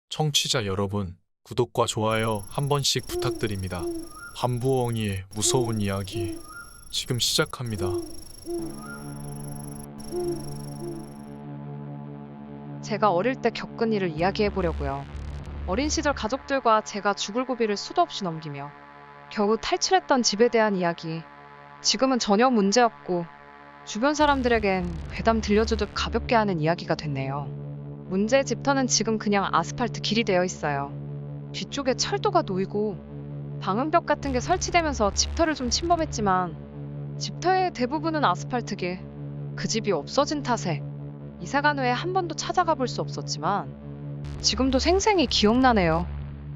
청취자 여러분, 구독과 좋아요 한 번씩 부탁드립니다. 밤부엉이의 무서운 이야기 지금 시작합니다. 제가 어릴 때 겪은 일을 이야기해 보려고요. 어린 시절 가족들과 제가 죽을 고비를 수도 없이 넘기며 겨우 탈출했던 집에 대한 이야기. 지금은 전혀 문제 없고 주변 사람들에겐 괴담 들려주듯 가볍게 하는 이야기가 됐네요. 문제의 집터는 지금 그냥 아스팔트 길이 되어 있어요. 뒤쪽에 철도가 놓이고 방음벽 같은 게 설치되면서 집터를 좀 침범했지만 집터의 대부분은 아스팔트 길. 그 집이 없어진 탓에 이사간 후에 한 번도 찾아가 볼 수 없었지만 지금도 생생히 기억나네요.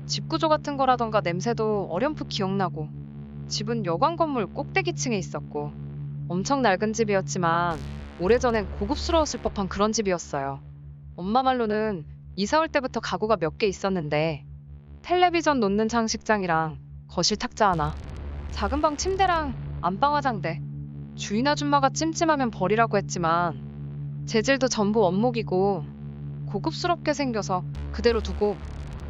집 구조 같은 거라던가 냄새도 어렴풋 기억나고 집은 여관 건물 꼭대기층에 있었고 엄청 낡은 집이었지만 오래전엔 고급스러웠을 법한 그런 집이었어요. 엄마 말로는 이사 올 때부터 가구가 몇 개 있었는데 텔레비전 놓는 장식장이랑 거실 탁자 하나, 작은 방 침대랑 안방 화장대. 주인 아줌마가 찜찜하면 버리라고 했지만 재질도 전부 원목이고 고급스럽게 생겨서 그대로 두고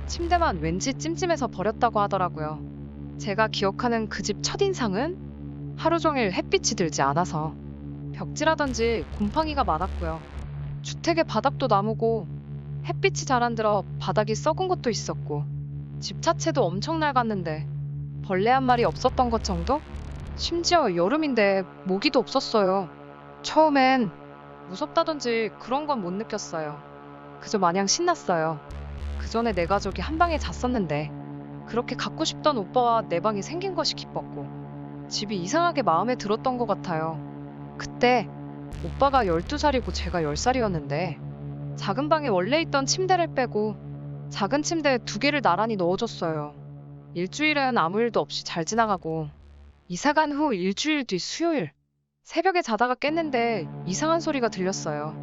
침대만 왠지 찜찜해서 버렸다고 하더라고요. 제가 기억하는 그 집 첫인상은 하루 종일 햇빛이 들지 않아서 벽지라든지 곰팡이가 많았고요. 주택의 바닥도 나무고 햇빛이 잘 안 들어 바닥이 썩은 것도 있었고 집 자체도 엄청 낡았는데 벌레 한 마리 없었던 것 정도? 심지어 여름인데 모기도 없었어요. 처음엔 무섭다든지 그런 건 못 느꼈어요. 그저 마냥 신났어요. 그 전에 내 가족이 한 방에 잤었는데 그렇게 갖고 싶던 오빠와 내 방이 생긴 것이 기뻤고 집이 이상하게 마음에 들었던 것 같아요. 그때 오빠가 12살이고 제가 10살이었는데 작은 방에 원래 있던 침대를 빼고 작은 침대 2개를 나란히 넣어줬어요. 일주일은 아무 일도 없이 잘 지나가고 이사간 후 일주일 뒤 수요일 새벽에 자다가 깼는데 이상한 소리가 들렸어요.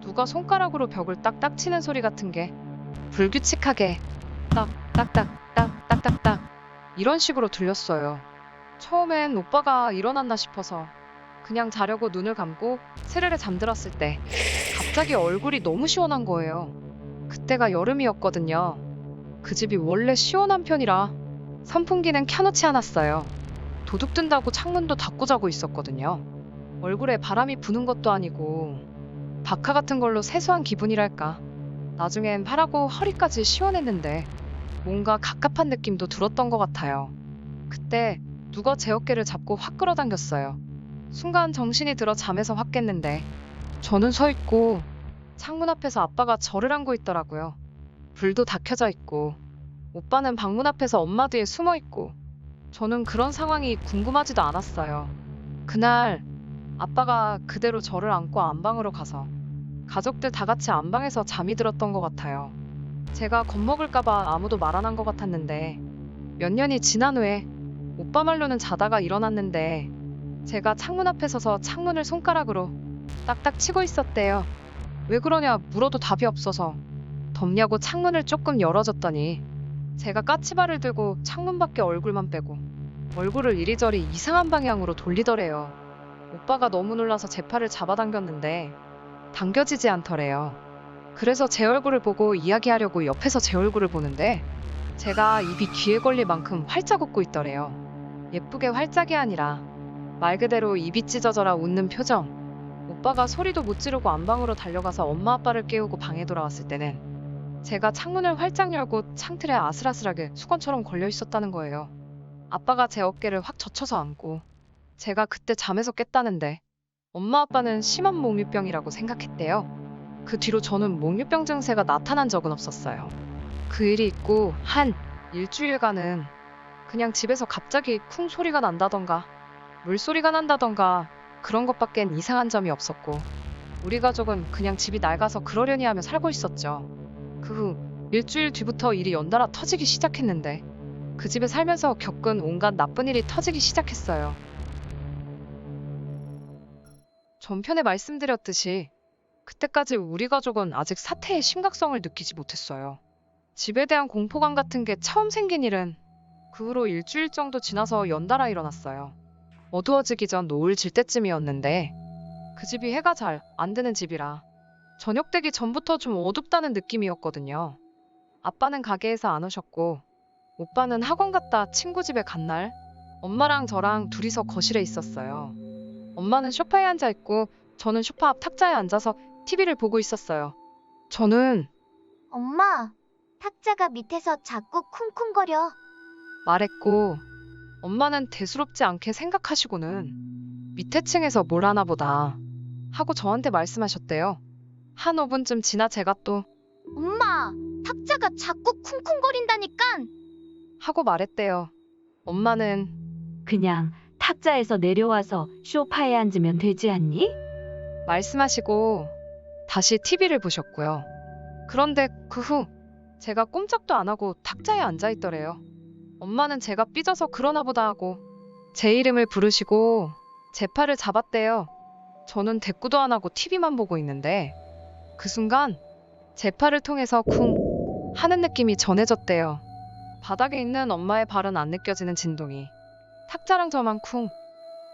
누가 손가락으로 벽을 딱딱 치는 소리 같은 게 불규칙하게 딱딱딱딱딱딱딱 이런 식으로 들렸어요. 처음엔 오빠가 일어났나 싶어서 그냥 자려고 눈을 감고 스르르 잠들었을 때 갑자기 얼굴이 너무 시원한 거예요. 그때가 여름이었거든요. 그 집이 원래 시원한 편이라 선풍기는 켜놓지 않았어요. 도둑 든다고 창문도 닫고 자고 있었거든요. 얼굴에 바람이 부는 것도 아니고 바카 같은 걸로 세수한 기분이랄까. 나중엔 팔하고 허리까지 시원했는데 뭔가 갑갑한 느낌도 들었던 것 같아요. 그때 누가 제 어깨를 잡고 확 끌어당겼어요. 순간 정신이 들어 잠에서 확 깼는데 저는 서 있고 창문 앞에서 아빠가 저를 안고 있더라고요. 불도 다 켜져 있고 오빠는 방문 앞에서 엄마 뒤에 숨어 있고 저는 그런 상황이 궁금하지도 않았어요. 그날 아빠가 그대로 저를 안고 안방으로 가서 가족들 다 같이 안방에서 잠이 들었던 것 같아요. 제가 겁먹을까봐 아무도 말 안 한 것 같았는데 몇 년이 지난 후에 오빠 말로는 자다가 일어났는데 제가 창문 앞에 서서 창문을 손가락으로 딱딱 치고 있었대요. 왜 그러냐 물어도 답이 없어서 덥냐고 창문을 조금 열어줬더니 제가 까치발을 들고 창문 밖에 얼굴만 빼고 얼굴을 이리저리 이상한 방향으로 돌리더래요. 오빠가 너무 놀라서 제 팔을 잡아당겼는데 당겨지지 않더래요. 그래서 제 얼굴을 보고 이야기하려고 옆에서 제 얼굴을 보는데 제가 입이 귀에 걸릴 만큼 활짝 웃고 있더래요. 예쁘게 활짝이 아니라 말 그대로 입이 찢어져라 웃는 표정. 오빠가 소리도 못 지르고 안방으로 달려가서 엄마 아빠를 깨우고 방에 돌아왔을 때는 제가 창문을 활짝 열고 창틀에 아슬아슬하게 수건처럼 걸려 있었다는 거예요. 아빠가 제 어깨를 확 젖혀서 안고 제가 그때 잠에서 깼다는데 엄마 아빠는 심한 몽유병이라고 생각했대요. 그 뒤로 저는 몽유병 증세가 나타난 적은 없었어요. 그 일이 있고 한 일주일간은 그냥 집에서 갑자기 쿵 소리가 난다던가 물소리가 난다던가 그런 것밖엔 이상한 점이 없었고 우리 가족은 그냥 집이 낡아서 그러려니 하며 살고 있었죠. 그 후 일주일 뒤부터 일이 연달아 터지기 시작했는데 그 집에 살면서 겪은 온갖 나쁜 일이 터지기 시작했어요. 전편에 말씀드렸듯이 그때까지 우리 가족은 아직 사태의 심각성을 느끼지 못했어요. 집에 대한 공포감 같은 게 처음 생긴 일은 그 후로 일주일 정도 지나서 연달아 일어났어요. 어두워지기 전 노을 질 때쯤이었는데 그 집이 해가 잘 안 드는 집이라 저녁 되기 전부터 좀 어둡다는 느낌이었거든요. 아빠는 가게에서 안 오셨고 오빠는 학원 갔다 친구 집에 간 날 엄마랑 저랑 둘이서 거실에 있었어요. 엄마는 소파에 앉아 있고 저는 소파 앞 탁자에 앉아서 TV를 보고 있었어요. 저는 엄마, 탁자가 밑에서 자꾸 쿵쿵거려. 말했고 엄마는 대수롭지 않게 생각하시고는 밑에 층에서 뭘 하나 보다 하고 저한테 말씀하셨대요. 한 5분쯤 지나 제가 또 엄마, 탁자가 자꾸 쿵쿵거린다니깐. 하고 말했대요. 엄마는 그냥 탁자에서 내려와서 소파에 앉으면 되지 않니? 말씀하시고 다시 TV를 보셨고요. 그런데 그 후 제가 꼼짝도 안 하고 탁자에 앉아 있더래요. 엄마는 제가 삐져서 그러나 보다 하고 제 이름을 부르시고 제 팔을 잡았대요. 저는 대꾸도 안 하고 TV만 보고 있는데 그 순간 제 팔을 통해서 쿵 하는 느낌이 전해졌대요. 바닥에 있는 엄마의 발은 안 느껴지는 진동이 탁자랑 저만 쿵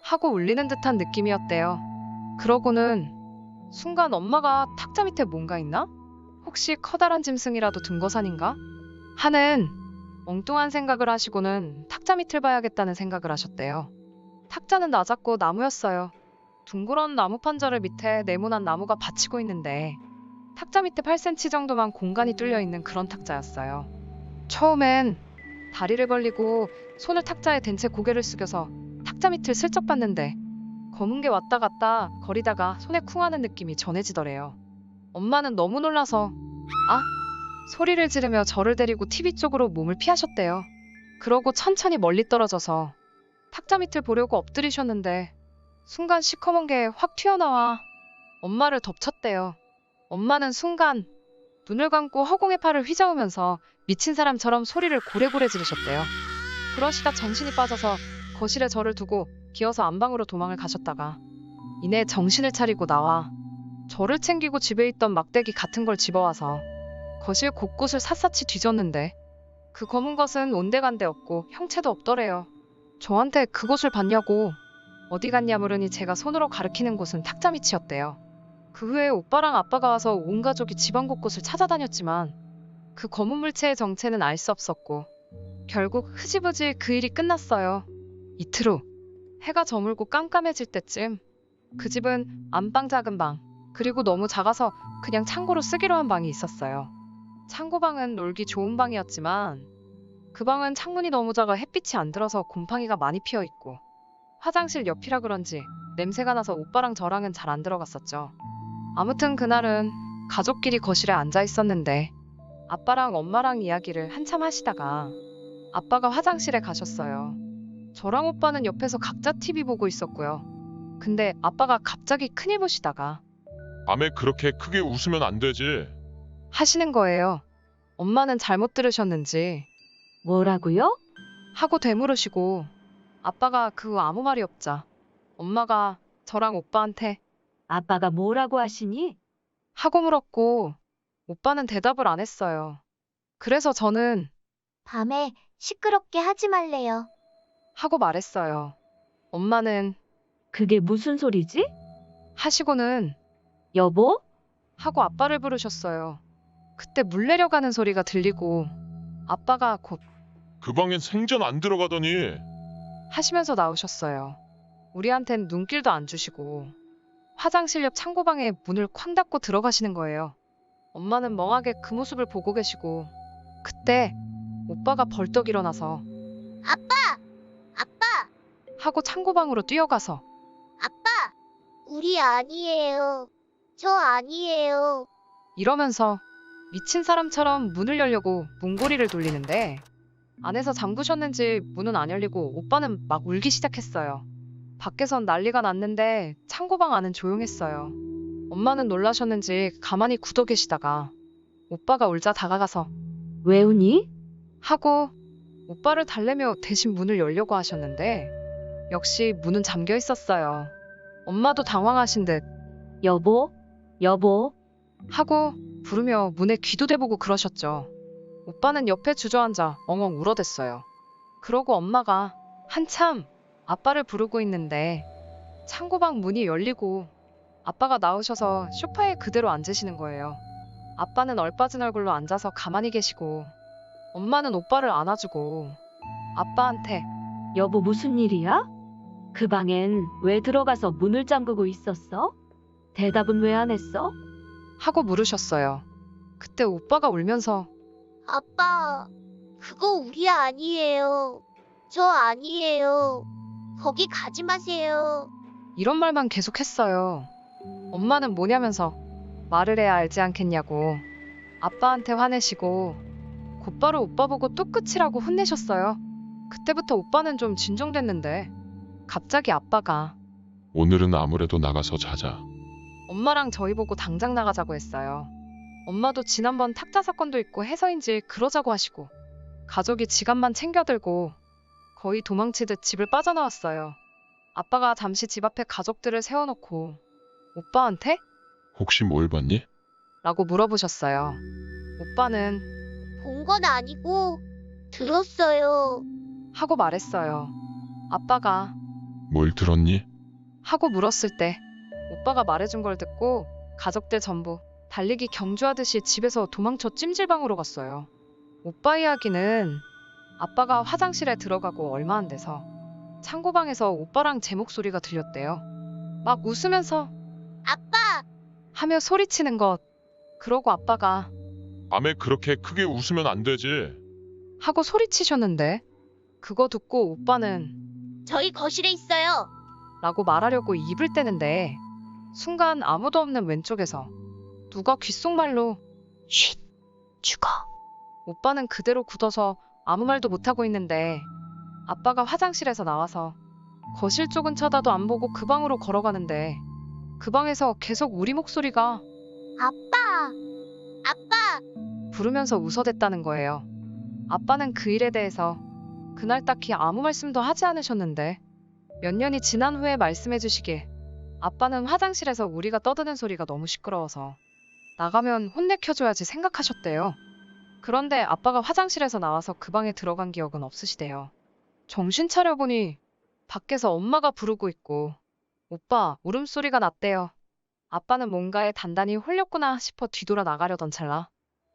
하고 울리는 듯한 느낌이었대요. 그러고는 순간 엄마가 탁자 밑에 뭔가 있나? 혹시 커다란 짐승이라도 둔 것 아닌가? 하는 엉뚱한 생각을 하시고는 탁자 밑을 봐야겠다는 생각을 하셨대요. 탁자는 낮았고 나무였어요. 둥그런 나무 판자를 밑에 네모난 나무가 받치고 있는데 탁자 밑에 8cm 정도만 공간이 뚫려 있는 그런 탁자였어요. 처음엔 다리를 벌리고 손을 탁자에 댄 채 고개를 숙여서 탁자 밑을 슬쩍 봤는데 검은 게 왔다 갔다 거리다가 손에 쿵하는 느낌이 전해지더래요. 엄마는 너무 놀라서 아! 소리를 지르며 저를 데리고 TV 쪽으로 몸을 피하셨대요. 그러고 천천히 멀리 떨어져서 탁자 밑을 보려고 엎드리셨는데 순간 시커먼 게 확 튀어나와 엄마를 덮쳤대요. 엄마는 순간 눈을 감고 허공의 팔을 휘저으면서 미친 사람처럼 소리를 고래고래 지르셨대요. 그러시다 정신이 빠져서 거실에 저를 두고 기어서 안방으로 도망을 가셨다가 이내 정신을 차리고 나와 저를 챙기고 집에 있던 막대기 같은 걸 집어와서 거실 곳곳을 샅샅이 뒤졌는데 그 검은 것은 온데간데 없고 형체도 없더래요. 저한테 그곳을 봤냐고 어디 갔냐 물으니 제가 손으로 가리키는 곳은 탁자 밑이었대요. 그 후에 오빠랑 아빠가 와서 온 가족이 집안 곳곳을 찾아다녔지만 그 검은 물체의 정체는 알 수 없었고 결국 흐지부지 그 일이 끝났어요. 이틀 후 해가 저물고 깜깜해질 때쯤 그 집은 안방 작은 방 그리고 너무 작아서 그냥 창고로 쓰기로 한 방이 있었어요. 창고방은 놀기 좋은 방이었지만 그 방은 창문이 너무 작아 햇빛이 안 들어서 곰팡이가 많이 피어 있고 화장실 옆이라 그런지 냄새가 나서 오빠랑 저랑은 잘 안 들어갔었죠. 아무튼 그날은 가족끼리 거실에 앉아 있었는데 아빠랑 엄마랑 이야기를 한참 하시다가 아빠가 화장실에 가셨어요. 저랑 오빠는 옆에서 각자 TV 보고 있었고요. 근데 아빠가 갑자기 큰일 보시다가 밤에 그렇게 크게 웃으면 안 되지. 하시는 거예요. 엄마는 잘못 들으셨는지 뭐라고요? 하고 되물으시고 아빠가 그 후 아무 말이 없자 엄마가 저랑 오빠한테 아빠가 뭐라고 하시니? 하고 물었고 오빠는 대답을 안 했어요. 그래서 저는 밤에 시끄럽게 하지 말래요. 하고 말했어요. 엄마는 그게 무슨 소리지? 하시고는 여보? 하고 아빠를 부르셨어요. 그때 물 내려가는 소리가 들리고 아빠가 곧 그 방엔 생전 안 들어가더니. 하시면서 나오셨어요. 우리한텐 눈길도 안 주시고 화장실 옆 창고방에 문을 쾅 닫고 들어가시는 거예요. 엄마는 멍하게 그 모습을 보고 계시고 그때 오빠가 벌떡 일어나서 아빠! 아빠! 하고 창고방으로 뛰어가서 아빠! 우리 아니에요. 저 아니에요. 이러면서 미친 사람처럼 문을 열려고 문고리를 돌리는데 안에서 잠그셨는지 문은 안 열리고 오빠는 막 울기 시작했어요. 밖에선 난리가 났는데 창고방 안은 조용했어요. 엄마는 놀라셨는지 가만히 굳어 계시다가 오빠가 울자 다가가서 왜 우니? 하고 오빠를 달래며 대신 문을 열려고 하셨는데 역시 문은 잠겨 있었어요. 엄마도 당황하신 듯 여보? 여보? 하고 부르며 문에 귀도 대보고 그러셨죠. 오빠는 옆에 주저앉아 엉엉 울어댔어요. 그러고 엄마가 한참 아빠를 부르고 있는데 창고방 문이 열리고 아빠가 나오셔서 소파에 그대로 앉으시는 거예요. 아빠는 얼빠진 얼굴로 앉아서 가만히 계시고 엄마는 오빠를 안아주고 아빠한테 여보, 무슨 일이야? 그 방엔 왜 들어가서 문을 잠그고 있었어? 대답은 왜 안 했어? 하고 물으셨어요. 그때 오빠가 울면서 아빠, 그거 우리 아니에요. 저 아니에요. 거기 가지 마세요. 이런 말만 계속했어요. 엄마는 뭐냐면서 말을 해야 알지 않겠냐고 아빠한테 화내시고 곧바로 오빠 보고 뚝끝이라고 혼내셨어요. 그때부터 오빠는 좀 진정됐는데 갑자기 아빠가 오늘은 아무래도 나가서 자자. 엄마랑 저희 보고 당장 나가자고 했어요. 엄마도 지난번 탁자 사건도 있고 해서인지 그러자고 하시고 가족이 지갑만 챙겨들고 거의 도망치듯 집을 빠져나왔어요. 아빠가 잠시 집 앞에 가족들을 세워놓고 오빠한테? 혹시 뭘 봤니? 라고 물어보셨어요. 오빠는 본 건 아니고 들었어요. 하고 말했어요. 아빠가 뭘 들었니? 하고 물었을 때 오빠가 말해준 걸 듣고 가족들 전부 달리기 경주하듯이 집에서 도망쳐 찜질방으로 갔어요. 오빠 이야기는 아빠가 화장실에 들어가고 얼마 안 돼서 창고방에서 오빠랑 제 목소리가 들렸대요. 막 웃으면서 아빠, 하며 소리치는 것. 그러고 아빠가 밤에 그렇게 크게 웃으면 안 되지. 하고 소리치셨는데 그거 듣고 오빠는 저희 거실에 있어요. 라고 말하려고 입을 떼는데 순간 아무도 없는 왼쪽에서 누가 귓속말로 쉿 죽어. 오빠는 그대로 굳어서 아무 말도 못하고 있는데 아빠가 화장실에서 나와서 거실 쪽은 쳐다도 안 보고 그 방으로 걸어가는데 그 방에서 계속 우리 목소리가 아빠, 아빠, 부르면서 웃어댔다는 거예요. 아빠는 그 일에 대해서 그날 딱히 아무 말씀도 하지 않으셨는데 몇 년이 지난 후에 말씀해 주시길 아빠는 화장실에서 우리가 떠드는 소리가 너무 시끄러워서 나가면 혼내켜줘야지 생각하셨대요. 그런데 아빠가 화장실에서 나와서 그 방에 들어간 기억은 없으시대요. 정신 차려보니 밖에서 엄마가 부르고 있고 오빠 울음소리가 났대요. 아빠는 뭔가에 단단히 홀렸구나 싶어 뒤돌아 나가려던 찰나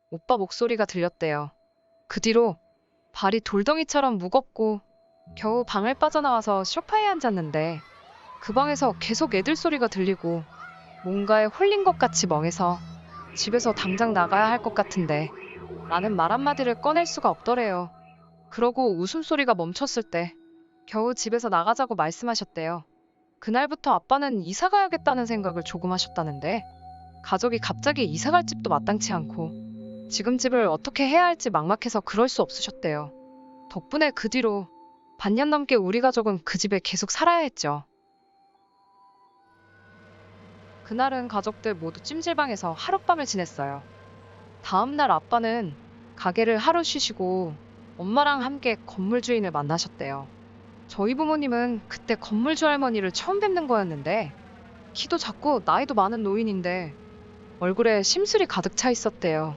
오빠 목소리가 들렸대요. 그 뒤로 발이 돌덩이처럼 무겁고 겨우 방을 빠져나와서 소파에 앉았는데 그 방에서 계속 애들 소리가 들리고 뭔가에 홀린 것 같이 멍해서 집에서 당장 나가야 할 것 같은데 라는 말 한마디를 꺼낼 수가 없더래요. 그러고 웃음소리가 멈췄을 때 겨우 집에서 나가자고 말씀하셨대요. 그날부터 아빠는 이사 가야겠다는 생각을 조금 하셨다는데 가족이 갑자기 이사 갈 집도 마땅치 않고 지금 집을 어떻게 해야 할지 막막해서 그럴 수 없으셨대요. 덕분에 그 뒤로 반년 넘게 우리 가족은 그 집에 계속 살아야 했죠. 그날은 가족들 모두 찜질방에서 하룻밤을 지냈어요. 다음날 아빠는 가게를 하루 쉬시고 엄마랑 함께 건물 주인을 만나셨대요. 저희 부모님은 그때 건물주 할머니를 처음 뵙는 거였는데 키도 작고 나이도 많은 노인인데 얼굴에 심술이 가득 차 있었대요.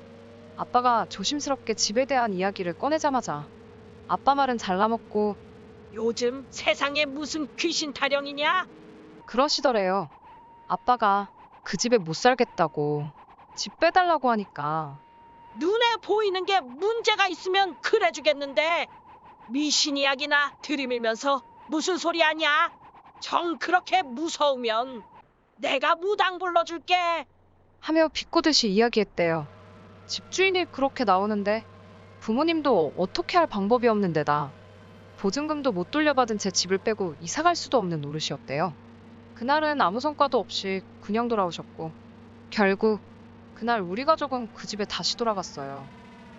아빠가 조심스럽게 집에 대한 이야기를 꺼내자마자 아빠 말은 잘라먹고 요즘 세상에 무슨 귀신 타령이냐? 그러시더래요. 아빠가 그 집에 못 살겠다고 집 빼달라고 하니까 눈에 보이는 게 문제가 있으면 그래 주겠는데 미신 이야기나 들이밀면서 무슨 소리 하냐? 정 그렇게 무서우면 내가 무당 불러줄게. 하며 비꼬듯이 이야기했대요. 집주인이 그렇게 나오는데 부모님도 어떻게 할 방법이 없는 데다 보증금도 못 돌려받은 제 집을 빼고 이사갈 수도 없는 노릇이었대요. 그날은 아무 성과도 없이 그냥 돌아오셨고 결국 그날 우리 가족은 그 집에 다시 돌아갔어요.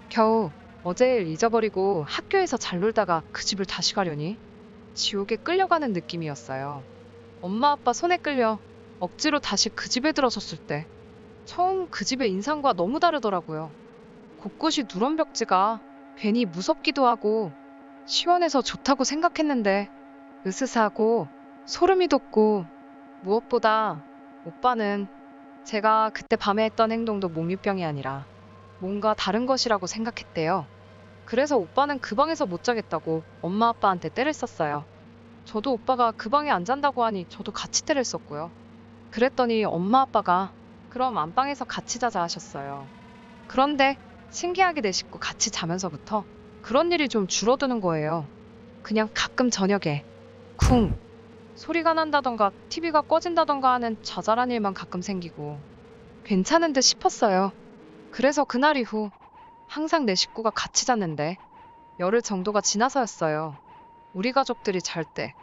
겨우 어제 일 잊어버리고 학교에서 잘 놀다가 그 집을 다시 가려니 지옥에 끌려가는 느낌이었어요. 엄마 아빠 손에 끌려 억지로 다시 그 집에 들어섰을 때 처음 그 집의 인상과 너무 다르더라고요. 곳곳이 누런 벽지가 괜히 무섭기도 하고 시원해서 좋다고 생각했는데 으스스하고 소름이 돋고 무엇보다 오빠는 제가 그때 밤에 했던 행동도 몽유병이 아니라 뭔가 다른 것이라고 생각했대요. 그래서 오빠는 그 방에서 못 자겠다고 엄마 아빠한테 떼를 썼어요. 저도 오빠가 그 방에 안 잔다고 하니 저도 같이 떼를 썼고요. 그랬더니 엄마 아빠가 그럼 안방에서 같이 자자 하셨어요. 그런데 신기하게 내 식구 같이 자면서부터 그런 일이 좀 줄어드는 거예요. 그냥 가끔 저녁에 쿵 소리가 난다던가 TV가 꺼진다던가 하는 자잘한 일만 가끔 생기고 괜찮은 듯 싶었어요. 그래서 그날 이후 항상 내 식구가 같이 잤는데 열흘 정도가 지나서였어요. 우리 가족들이 잘 때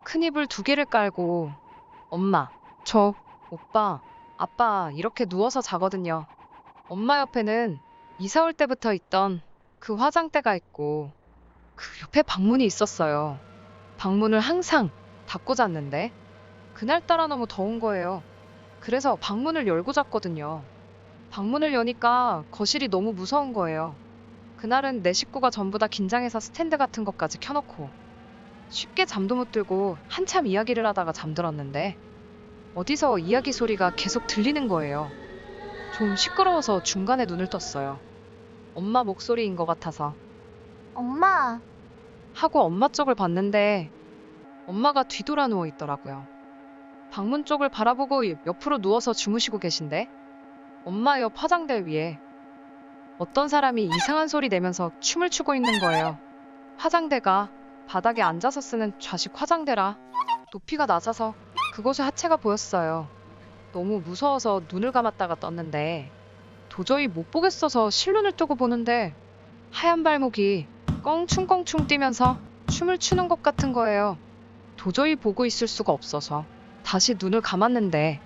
큰 이불 2개를 깔고 엄마, 저, 오빠, 아빠 이렇게 누워서 자거든요. 엄마 옆에는 이사 올 때부터 있던 그 화장대가 있고 그 옆에 방문이 있었어요. 방문을 항상 닫고 잤는데 그날따라 너무 더운 거예요. 그래서 방문을 열고 잤거든요. 방문을 여니까 거실이 너무 무서운 거예요. 그날은 내 식구가 전부 다 긴장해서 스탠드 같은 것까지 켜놓고 쉽게 잠도 못 들고 한참 이야기를 하다가 잠들었는데 어디서 이야기 소리가 계속 들리는 거예요. 좀 시끄러워서 중간에 눈을 떴어요. 엄마 목소리인 것 같아서 엄마, 하고 엄마 쪽을 봤는데 엄마가 뒤돌아 누워 있더라고요. 방문 쪽을 바라보고 옆으로 누워서 주무시고 계신데 엄마 옆 화장대 위에 어떤 사람이 이상한 소리 내면서 춤을 추고 있는 거예요. 화장대가 바닥에 앉아서 쓰는 좌식 화장대라 높이가 낮아서 그곳에 하체가 보였어요. 너무 무서워서 눈을 감았다가 떴는데 도저히 못 보겠어서 실눈을 뜨고 보는데 하얀 발목이 껑충껑충 뛰면서 춤을 추는 것 같은 거예요. 도저히 보고 있을 수가 없어서 다시 눈을 감았는데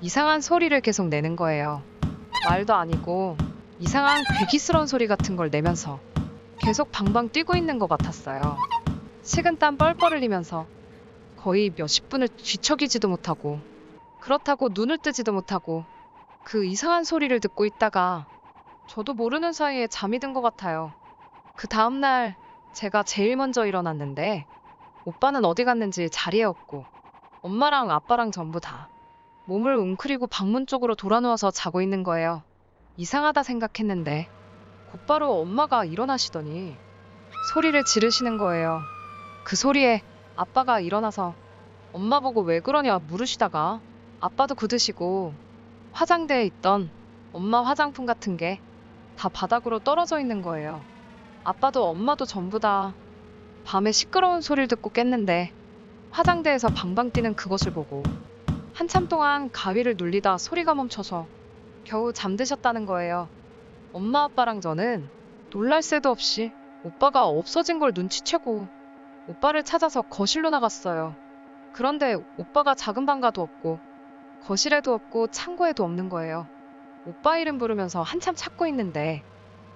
이상한 소리를 계속 내는 거예요. 말도 아니고 이상한 괴기스러운 소리 같은 걸 내면서 계속 방방 뛰고 있는 것 같았어요. 식은땀 뻘뻘 흘리면서 거의 몇십 분을 뒤척이지도 못하고 그렇다고 눈을 뜨지도 못하고 그 이상한 소리를 듣고 있다가 저도 모르는 사이에 잠이 든 것 같아요. 그 다음날 제가 제일 먼저 일어났는데 오빠는 어디 갔는지 자리에 없고 엄마랑 아빠랑 전부 다 몸을 웅크리고 방문 쪽으로 돌아 누워서 자고 있는 거예요. 이상하다 생각했는데 곧바로 엄마가 일어나시더니 소리를 지르시는 거예요. 그 소리에 아빠가 일어나서 엄마 보고 왜 그러냐 물으시다가 아빠도 굳으시고 화장대에 있던 엄마 화장품 같은 게 다 바닥으로 떨어져 있는 거예요. 아빠도 엄마도 전부 다 밤에 시끄러운 소리를 듣고 깼는데 화장대에서 방방 뛰는 그것을 보고 한참 동안 가위를 눌리다 소리가 멈춰서 겨우 잠드셨다는 거예요. 엄마 아빠랑 저는 놀랄 새도 없이 오빠가 없어진 걸 눈치채고 오빠를 찾아서 거실로 나갔어요. 그런데 오빠가 작은 방가도 없고 거실에도 없고 창고에도 없는 거예요. 오빠 이름 부르면서 한참 찾고 있는데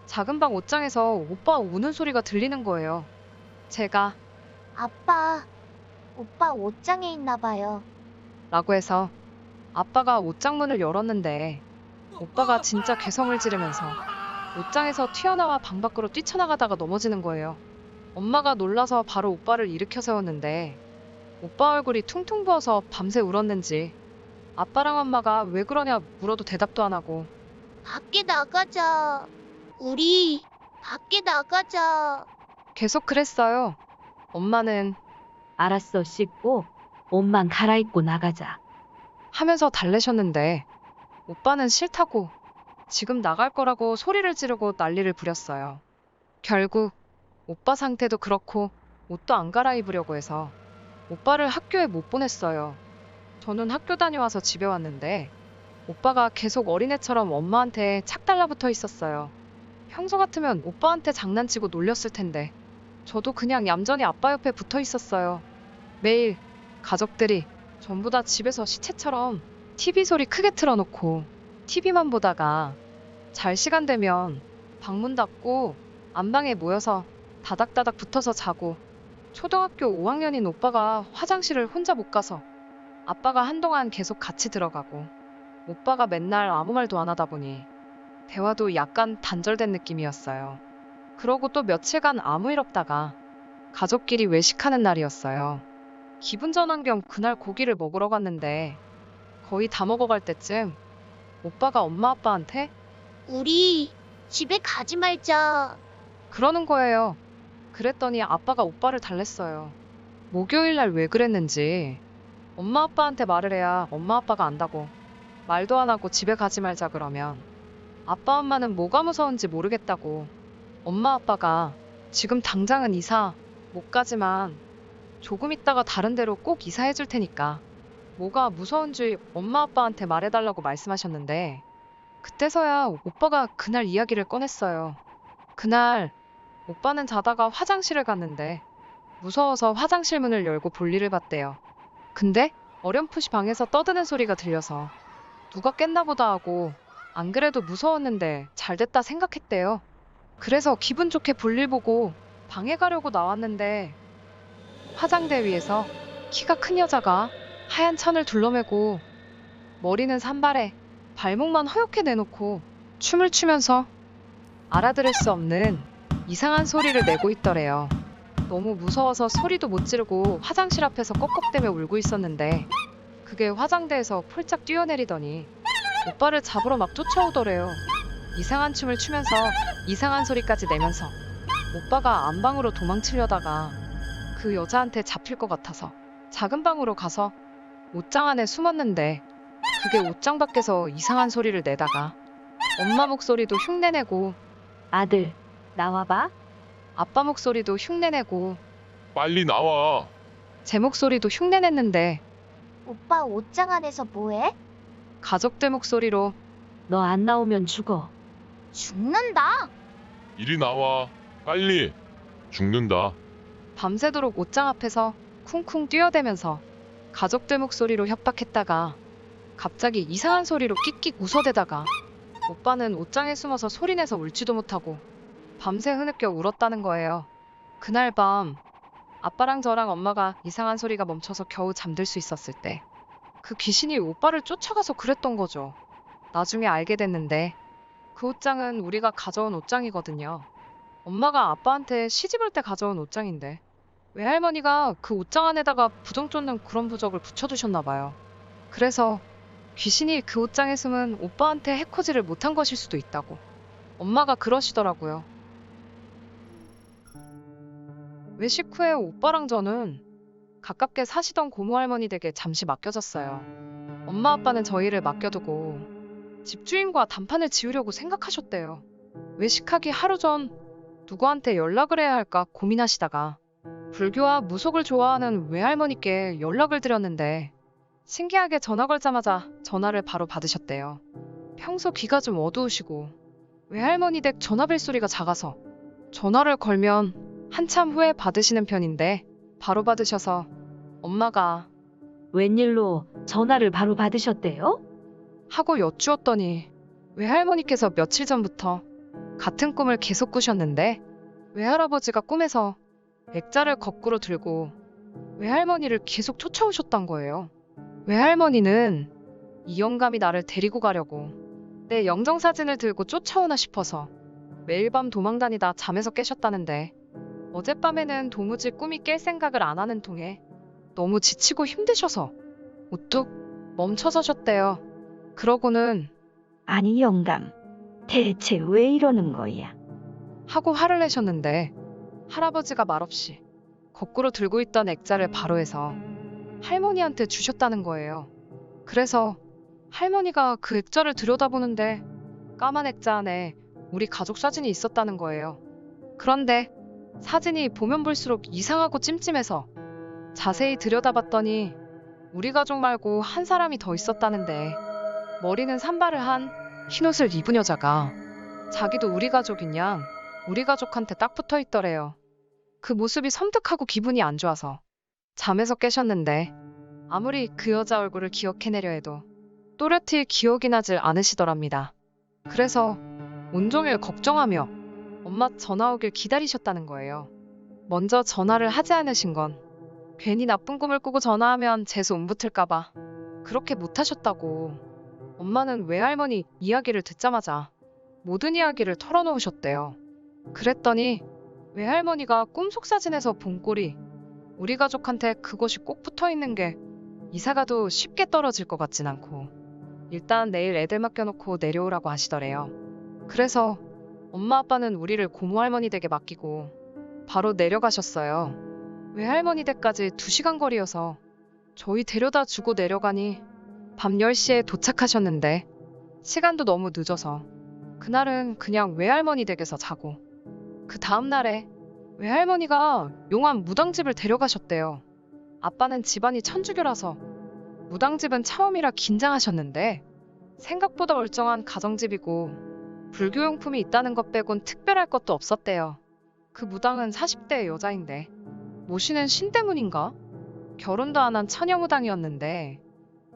작은 방 옷장에서 오빠 우는 소리가 들리는 거예요. 제가 아빠, 오빠 옷장에 있나 봐요. 라고 해서 아빠가 옷장 문을 열었는데 오빠가 진짜 괴성을 지르면서 옷장에서 튀어나와 방 밖으로 뛰쳐나가다가 넘어지는 거예요. 엄마가 놀라서 바로 오빠를 일으켜 세웠는데 오빠 얼굴이 퉁퉁 부어서 밤새 울었는지 아빠랑 엄마가 왜 그러냐 물어도 대답도 안 하고 밖에 나가자. 우리 밖에 나가자. 계속 그랬어요. 엄마는 알았어, 씻고 옷만 갈아입고 나가자. 하면서 달래셨는데 오빠는 싫다고 지금 나갈 거라고 소리를 지르고 난리를 부렸어요. 결국 오빠 상태도 그렇고 옷도 안 갈아입으려고 해서 오빠를 학교에 못 보냈어요. 저는 학교 다녀와서 집에 왔는데 오빠가 계속 어린애처럼 엄마한테 착 달라붙어 있었어요. 평소 같으면 오빠한테 장난치고 놀렸을 텐데 저도 그냥 얌전히 아빠 옆에 붙어 있었어요. 매일 가족들이 전부 다 집에서 시체처럼 TV 소리 크게 틀어놓고 TV만 보다가 잘 시간 되면 방문 닫고 안방에 모여서 다닥다닥 붙어서 자고 초등학교 5학년인 오빠가 화장실을 혼자 못 가서 아빠가 한동안 계속 같이 들어가고 오빠가 맨날 아무 말도 안 하다 보니 대화도 약간 단절된 느낌이었어요. 그러고 또 며칠간 아무 일 없다가 가족끼리 외식하는 날이었어요. 기분 전환 겸 그날 고기를 먹으러 갔는데 거의 다 먹어갈 때쯤 오빠가 엄마 아빠한테 우리 집에 가지 말자. 그러는 거예요. 그랬더니 아빠가 오빠를 달랬어요. 목요일 날 왜 그랬는지 엄마 아빠한테 말을 해야 엄마 아빠가 안다고 말도 안 하고 집에 가지 말자 그러면 아빠 엄마는 뭐가 무서운지 모르겠다고. 엄마 아빠가 지금 당장은 이사 못 가지만 조금 있다가 다른 데로 꼭 이사해 줄 테니까 뭐가 무서운지 엄마 아빠한테 말해달라고 말씀하셨는데 그때서야 오빠가 그날 이야기를 꺼냈어요. 그날 오빠는 자다가 화장실을 갔는데 무서워서 화장실 문을 열고 볼일을 봤대요. 근데 어렴풋이 방에서 떠드는 소리가 들려서 누가 깼나 보다 하고 안 그래도 무서웠는데 잘됐다 생각했대요. 그래서 기분 좋게 볼일 보고 방에 가려고 나왔는데 화장대 위에서 키가 큰 여자가 하얀 천을 둘러매고 머리는 산발에 발목만 허옇게 내놓고 춤을 추면서 알아들을 수 없는 이상한 소리를 내고 있더래요. 너무 무서워서 소리도 못 지르고 화장실 앞에서 꺽꺽대며 울고 있었는데 그게 화장대에서 폴짝 뛰어내리더니 오빠를 잡으러 막 쫓아오더래요. 이상한 춤을 추면서 이상한 소리까지 내면서 오빠가 안방으로 도망치려다가 그 여자한테 잡힐 것 같아서 작은 방으로 가서 옷장 안에 숨었는데 그게 옷장 밖에서 이상한 소리를 내다가 엄마 목소리도 흉내내고 아들, 나와봐. 아빠 목소리도 흉내내고 빨리 나와. 제 목소리도 흉내냈는데 오빠 옷장 안에서 뭐해? 가족들 목소리로 너 안 나오면 죽어. 죽는다. 이리 나와. 빨리. 죽는다. 밤새도록 옷장 앞에서 쿵쿵 뛰어대면서 가족들 목소리로 협박했다가 갑자기 이상한 소리로 끽끽 웃어대다가 오빠는 옷장에 숨어서 소리내서 울지도 못하고 밤새 흐느껴 울었다는 거예요. 그날 밤 아빠랑 저랑 엄마가 이상한 소리가 멈춰서 겨우 잠들 수 있었을 때 그 귀신이 오빠를 쫓아가서 그랬던 거죠. 나중에 알게 됐는데 그 옷장은 우리가 가져온 옷장이거든요. 엄마가 아빠한테 시집 올 때 가져온 옷장인데 외할머니가 그 옷장 안에다가 부정 쫓는 그런 부적을 붙여두셨나 봐요. 그래서 귀신이 그 옷장에 숨은 오빠한테 해코지를 못한 것일 수도 있다고 엄마가 그러시더라고요. 외식 후에 오빠랑 저는 가깝게 사시던 고모할머니 댁에 잠시 맡겨졌어요. 엄마 아빠는 저희를 맡겨두고 집주인과 단판을 지으려고 생각하셨대요. 외식하기 하루 전 누구한테 연락을 해야 할까 고민하시다가 불교와 무속을 좋아하는 외할머니께 연락을 드렸는데 신기하게 전화 걸자마자 전화를 바로 받으셨대요. 평소 귀가 좀 어두우시고 외할머니 댁 전화 벨소리가 작아서 전화를 걸면 한참 후에 받으시는 편인데 바로 받으셔서 엄마가 웬일로 전화를 바로 받으셨대요? 하고 여쭈었더니 외할머니께서 며칠 전부터 같은 꿈을 계속 꾸셨는데 외할아버지가 꿈에서 액자를 거꾸로 들고 외할머니를 계속 쫓아오셨단 거예요. 외할머니는 이 영감이 나를 데리고 가려고 내 영정사진을 들고 쫓아오나 싶어서 매일 밤 도망다니다 잠에서 깨셨다는데 어젯밤에는 도무지 꿈이 깰 생각을 안 하는 통에 너무 지치고 힘드셔서 우뚝 멈춰서셨대요. 그러고는 아니 영감, 대체 왜 이러는 거야? 하고 화를 내셨는데 할아버지가 말없이 거꾸로 들고 있던 액자를 바로 해서 할머니한테 주셨다는 거예요. 그래서 할머니가 그 액자를 들여다보는데 까만 액자 안에 우리 가족 사진이 있었다는 거예요. 그런데 사진이 보면 볼수록 이상하고 찜찜해서 자세히 들여다봤더니 우리 가족 말고 한 사람이 더 있었다는데 머리는 산발을 한 흰옷을 입은 여자가 자기도 우리 가족인 양 우리 가족한테 딱 붙어 있더래요. 그 모습이 섬뜩하고 기분이 안 좋아서 잠에서 깨셨는데 아무리 그 여자 얼굴을 기억해내려 해도 또렷이 기억이 나질 않으시더랍니다. 그래서 온종일 걱정하며 엄마 전화 오길 기다리셨다는 거예요. 먼저 전화를 하지 않으신 건 괜히 나쁜 꿈을 꾸고 전화하면 재수 온 붙을까봐 그렇게 못하셨다고. 엄마는 외할머니 이야기를 듣자마자 모든 이야기를 털어놓으셨대요. 그랬더니 외할머니가 꿈속 사진에서 본 꼴이 우리 가족한테 그것이 꼭 붙어있는 게 이사가도 쉽게 떨어질 것 같진 않고 일단 내일 애들 맡겨놓고 내려오라고 하시더래요. 그래서 엄마 아빠는 우리를 고모할머니 댁에 맡기고 바로 내려가셨어요. 외할머니 댁까지 2시간 거리여서 저희 데려다 주고 내려가니 밤 10시에 도착하셨는데 시간도 너무 늦어서 그날은 그냥 외할머니 댁에서 자고 그 다음날에 외할머니가 용암 무당집을 데려가셨대요. 아빠는 집안이 천주교라서 무당집은 처음이라 긴장하셨는데 생각보다 멀쩡한 가정집이고 불교용품이 있다는 것 빼곤 특별할 것도 없었대요. 그 무당은 40대 여자인데 모시는 신대문인가? 결혼도 안 한 처녀무당이었는데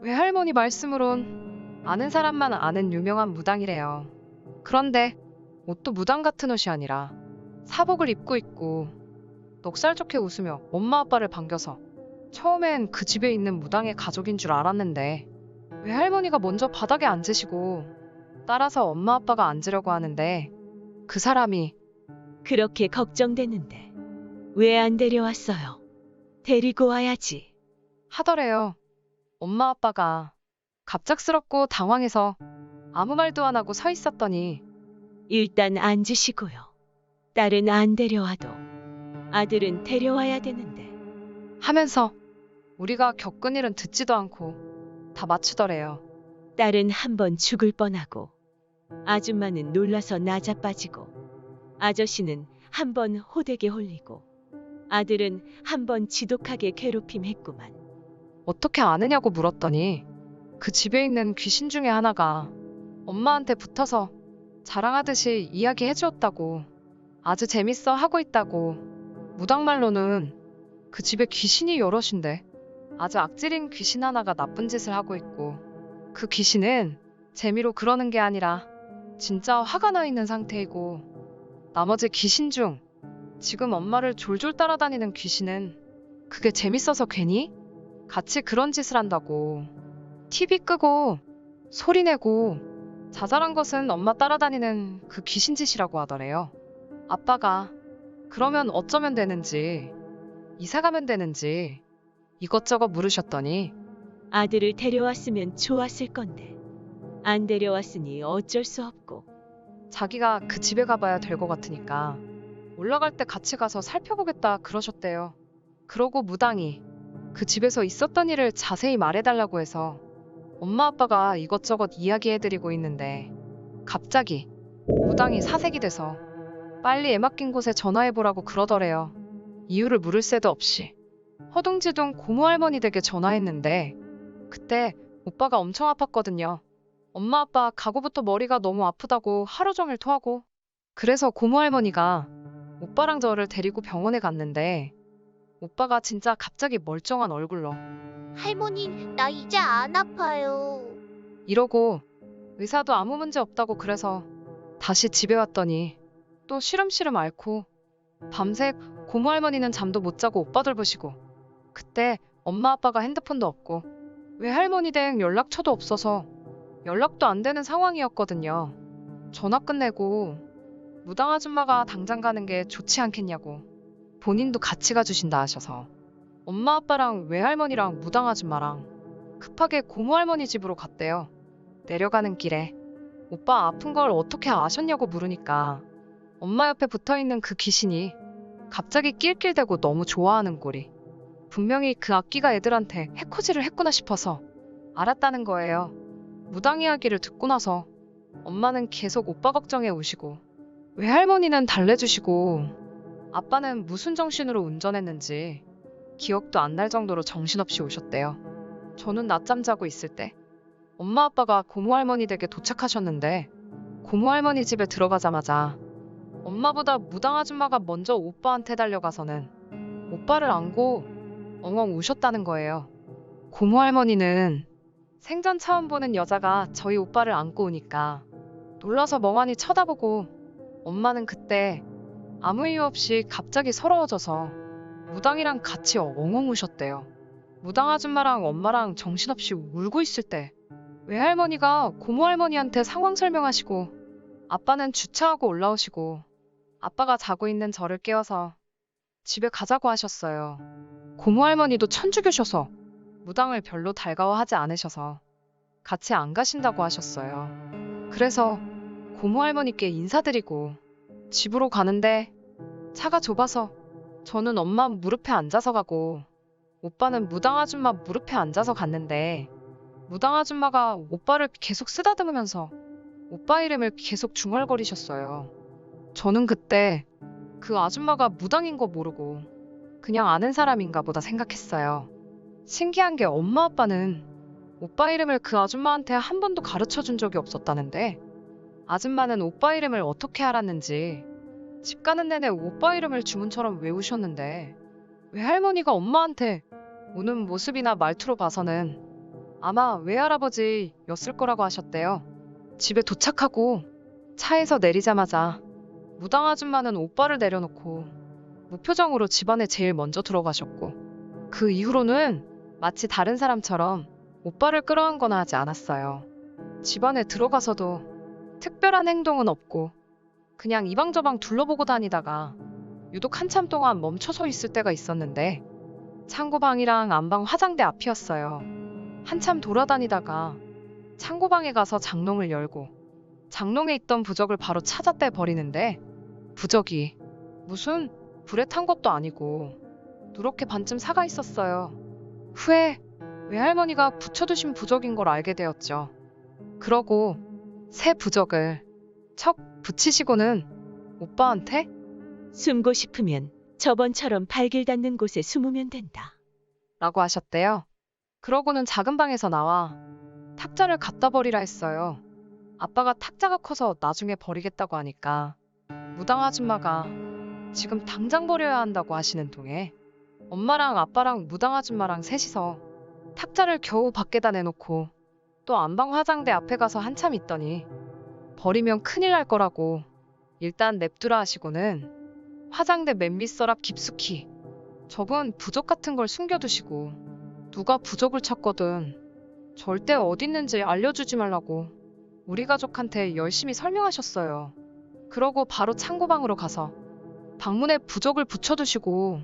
외할머니 말씀으론 아는 사람만 아는 유명한 무당이래요. 그런데 옷도 무당 같은 옷이 아니라 사복을 입고 있고 넉살 좋게 웃으며 엄마 아빠를 반겨서 처음엔 그 집에 있는 무당의 가족인 줄 알았는데 외할머니가 먼저 바닥에 앉으시고 따라서 엄마 아빠가 앉으려고 하는데 그 사람이 그렇게 걱정되는데 왜 안 데려왔어요? 데리고 와야지. 하더래요. 엄마 아빠가 갑작스럽고 당황해서 아무 말도 안 하고 서 있었더니 일단 앉으시고요. 딸은 안 데려와도 아들은 데려와야 되는데. 하면서 우리가 겪은 일은 듣지도 않고 다 맞추더래요. 딸은 한 번 죽을 뻔하고 아줌마는 놀라서 나자빠지고 아저씨는 한 번 호되게 홀리고 아들은 한 번 지독하게 괴롭힘했구만. 어떻게 아느냐고 물었더니 그 집에 있는 귀신 중에 하나가 엄마한테 붙어서 자랑하듯이 이야기해 주었다고. 아주 재밌어 하고 있다고. 무당말로는 그 집에 귀신이 여럿인데 아주 악질인 귀신 하나가 나쁜 짓을 하고 있고 그 귀신은 재미로 그러는 게 아니라 진짜 화가 나 있는 상태이고 나머지 귀신 중 지금 엄마를 졸졸 따라다니는 귀신은 그게 재밌어서 괜히 같이 그런 짓을 한다고. TV 끄고 소리 내고 자잘한 것은 엄마 따라다니는 그 귀신 짓이라고 하더래요. 아빠가 그러면 어쩌면 되는지 이사 가면 되는지 이것저것 물으셨더니 아들을 데려왔으면 좋았을 건데 안 데려왔으니 어쩔 수 없고. 자기가 그 집에 가봐야 될 것 같으니까 올라갈 때 같이 가서 살펴보겠다 그러셨대요. 그러고 무당이 그 집에서 있었던 일을 자세히 말해달라고 해서 엄마 아빠가 이것저것 이야기해드리고 있는데 갑자기 무당이 사색이 돼서 빨리 애 맡긴 곳에 전화해보라고 그러더래요. 이유를 물을 새도 없이 허둥지둥 고모할머니 댁에 전화했는데 그때 오빠가 엄청 아팠거든요. 엄마 아빠 가고부터 머리가 너무 아프다고 하루 종일 토하고 그래서 고모할머니가 오빠랑 저를 데리고 병원에 갔는데 오빠가 진짜 갑자기 멀쩡한 얼굴로 할머니, 나 이제 안 아파요. 이러고 의사도 아무 문제 없다고 그래서 다시 집에 왔더니 또 시름시름 앓고 밤새 고모할머니는 잠도 못 자고 오빠 돌보시고 그때 엄마 아빠가 핸드폰도 없고 외할머니 댁 연락처도 없어서 연락도 안 되는 상황이었거든요. 전화 끝내고 무당 아줌마가 당장 가는 게 좋지 않겠냐고 본인도 같이 가주신다 하셔서 엄마 아빠랑 외할머니랑 무당 아줌마랑 급하게 고모할머니 집으로 갔대요. 내려가는 길에 오빠 아픈 걸 어떻게 아셨냐고 물으니까 엄마 옆에 붙어있는 그 귀신이 갑자기 낄낄대고 너무 좋아하는 꼴이 분명히 그 악기가 애들한테 해코지를 했구나 싶어서 알았다는 거예요. 무당 이야기를 듣고 나서 엄마는 계속 오빠 걱정해 오시고 외할머니는 달래주시고 아빠는 무슨 정신으로 운전했는지 기억도 안 날 정도로 정신없이 오셨대요. 저는 낮잠 자고 있을 때 엄마 아빠가 고모할머니 댁에 도착하셨는데 고모할머니 집에 들어가자마자 엄마보다 무당 아줌마가 먼저 오빠한테 달려가서는 오빠를 안고 엉엉 우셨다는 거예요. 고모할머니는 생전 처음 보는 여자가 저희 오빠를 안고 오니까 놀라서 멍하니 쳐다보고 엄마는 그때 아무 이유 없이 갑자기 서러워져서 무당이랑 같이 엉엉 우셨대요. 무당 아줌마랑 엄마랑 정신없이 울고 있을 때 외할머니가 고모할머니한테 상황 설명하시고 아빠는 주차하고 올라오시고 아빠가 자고 있는 저를 깨워서 집에 가자고 하셨어요. 고모할머니도 천주교셔서 무당을 별로 달가워하지 않으셔서 같이 안 가신다고 하셨어요. 그래서 고모할머니께 인사드리고 집으로 가는데 차가 좁아서 저는 엄마 무릎에 앉아서 가고 오빠는 무당 아줌마 무릎에 앉아서 갔는데 무당 아줌마가 오빠를 계속 쓰다듬으면서 오빠 이름을 계속 중얼거리셨어요. 저는 그때 그 아줌마가 무당인 거 모르고 그냥 아는 사람인가 보다 생각했어요. 신기한 게 엄마 아빠는 오빠 이름을 그 아줌마한테 한 번도 가르쳐 준 적이 없었다는데 아줌마는 오빠 이름을 어떻게 알았는지 집 가는 내내 오빠 이름을 주문처럼 외우셨는데 외할머니가 엄마한테 우는 모습이나 말투로 봐서는 아마 외할아버지였을 거라고 하셨대요. 집에 도착하고 차에서 내리자마자 무당 아줌마는 오빠를 내려놓고 무표정으로 집안에 제일 먼저 들어가셨고 그 이후로는 마치 다른 사람처럼 오빠를 끌어안거나 하지 않았어요. 집안에 들어가서도 특별한 행동은 없고 그냥 이방저방 둘러보고 다니다가 유독 한참 동안 멈춰 서 있을 때가 있었는데 창고방이랑 안방 화장대 앞이었어요. 한참 돌아다니다가 창고방에 가서 장롱을 열고 장롱에 있던 부적을 바로 찾아 떼 버리는데 부적이 무슨 불에 탄 것도 아니고 누렇게 반쯤 사가 있었어요. 후에 외할머니가 붙여두신 부적인 걸 알게 되었죠. 그러고 새 부적을 척 붙이시고는 오빠한테 숨고 싶으면 저번처럼 발길 닿는 곳에 숨으면 된다. 라고 하셨대요. 그러고는 작은 방에서 나와 탁자를 갖다 버리라 했어요. 아빠가 탁자가 커서 나중에 버리겠다고 하니까 무당 아줌마가 지금 당장 버려야 한다고 하시는 동에 엄마랑 아빠랑 무당 아줌마랑 셋이서 탁자를 겨우 밖에다 내놓고 또 안방 화장대 앞에 가서 한참 있더니 버리면 큰일 날 거라고 일단 냅두라 하시고는 화장대 맨 밑서랍 깊숙이 저분 부적 같은 걸 숨겨두시고 누가 부적을 찾거든 절대 어디 있는지 알려주지 말라고 우리 가족한테 열심히 설명하셨어요. 그러고 바로 창고방으로 가서 방문에 부적을 붙여두시고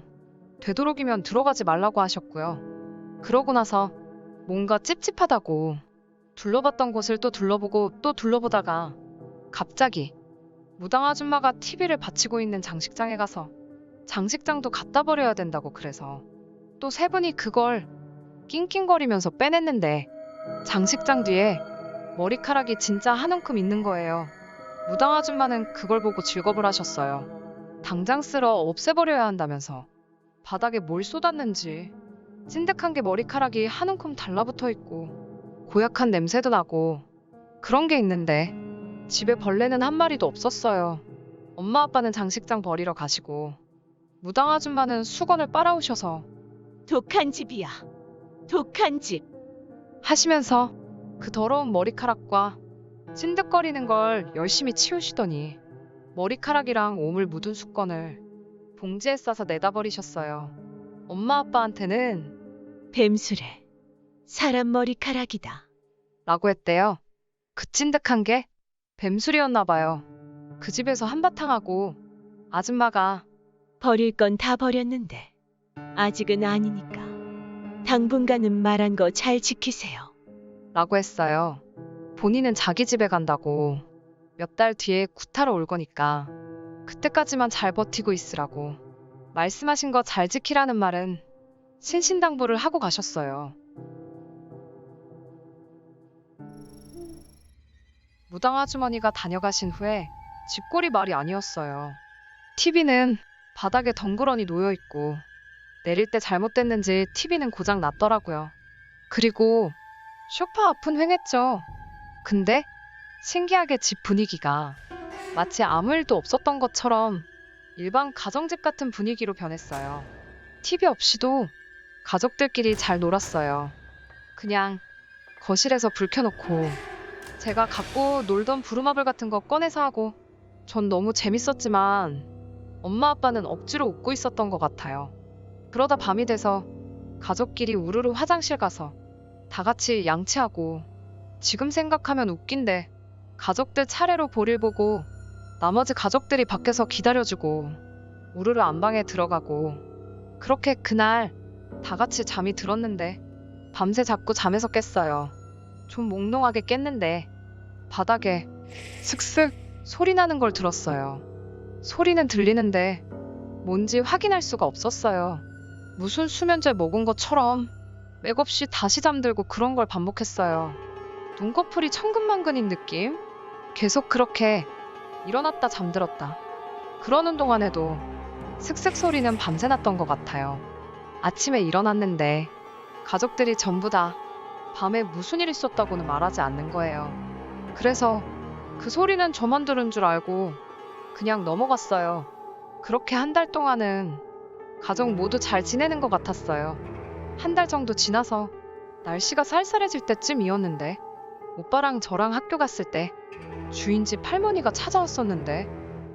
되도록이면 들어가지 말라고 하셨고요. 그러고 나서 뭔가 찝찝하다고 둘러봤던 곳을 또 둘러보고 또 둘러보다가 갑자기 무당 아줌마가 TV를 받치고 있는 장식장에 가서 장식장도 갖다 버려야 된다고 그래서 또 세 분이 그걸 낑낑거리면서 빼냈는데 장식장 뒤에 머리카락이 진짜 한 움큼 있는 거예요. 무당 아줌마는 그걸 보고 질겁을 하셨어요. 당장 쓸어 없애버려야 한다면서 바닥에 뭘 쏟았는지 찐득한 게 머리카락이 한 움큼 달라붙어 있고 고약한 냄새도 나고 그런 게 있는데 집에 벌레는 한 마리도 없었어요. 엄마 아빠는 장식장 버리러 가시고 무당 아줌마는 수건을 빨아오셔서 독한 집이야. 독한 집. 하시면서 그 더러운 머리카락과 찐득거리는 걸 열심히 치우시더니 머리카락이랑 오물 묻은 수건을 봉지에 싸서 내다 버리셨어요. 엄마 아빠한테는 뱀술에 사람 머리카락이다. 라고 했대요. 그 찐득한 게 뱀술이었나 봐요. 그 집에서 한바탕 하고 아줌마가 버릴 건 다 버렸는데 아직은 아니니까 당분간은 말한 거 잘 지키세요. 라고 했어요. 본인은 자기 집에 간다고 몇 달 뒤에 구타러 올 거니까 그때까지만 잘 버티고 있으라고 말씀하신 거 잘 지키라는 말은 신신당부를 하고 가셨어요. 무당 아주머니가 다녀가신 후에 집골이 말이 아니었어요. TV는 바닥에 덩그러니 놓여있고 내릴 때 잘못됐는지 TV는 고장 났더라고요. 그리고 소파 앞은 휑했죠. 근데 신기하게 집 분위기가 마치 아무 일도 없었던 것처럼 일반 가정집 같은 분위기로 변했어요. TV 없이도 가족들끼리 잘 놀았어요. 그냥 거실에서 불 켜놓고 제가 갖고 놀던 부루마블 같은 거 꺼내서 하고 전 너무 재밌었지만 엄마 아빠는 억지로 웃고 있었던 것 같아요. 그러다 밤이 돼서 가족끼리 우르르 화장실 가서 다 같이 양치하고 지금 생각하면 웃긴데 가족들 차례로 볼일 보고 나머지 가족들이 밖에서 기다려주고 우르르 안방에 들어가고 그렇게 그날 다 같이 잠이 들었는데 밤새 자꾸 잠에서 깼어요. 좀 몽롱하게 깼는데 바닥에 슥슥 소리 나는 걸 들었어요. 소리는 들리는데 뭔지 확인할 수가 없었어요. 무슨 수면제 먹은 것처럼 맥없이 다시 잠들고 그런 걸 반복했어요. 눈꺼풀이 천근만근인 느낌? 계속 그렇게 일어났다 잠들었다. 그러는 동안에도 슥슥 소리는 밤새 났던 것 같아요. 아침에 일어났는데 가족들이 전부 다 밤에 무슨 일 있었다고는 말하지 않는 거예요. 그래서 그 소리는 저만 들은 줄 알고 그냥 넘어갔어요. 그렇게 한 달 동안은 가족 모두 잘 지내는 것 같았어요. 한 달 정도 지나서 날씨가 쌀쌀해질 때쯤이었는데 오빠랑 저랑 학교 갔을 때 주인 집 할머니가 찾아왔었는데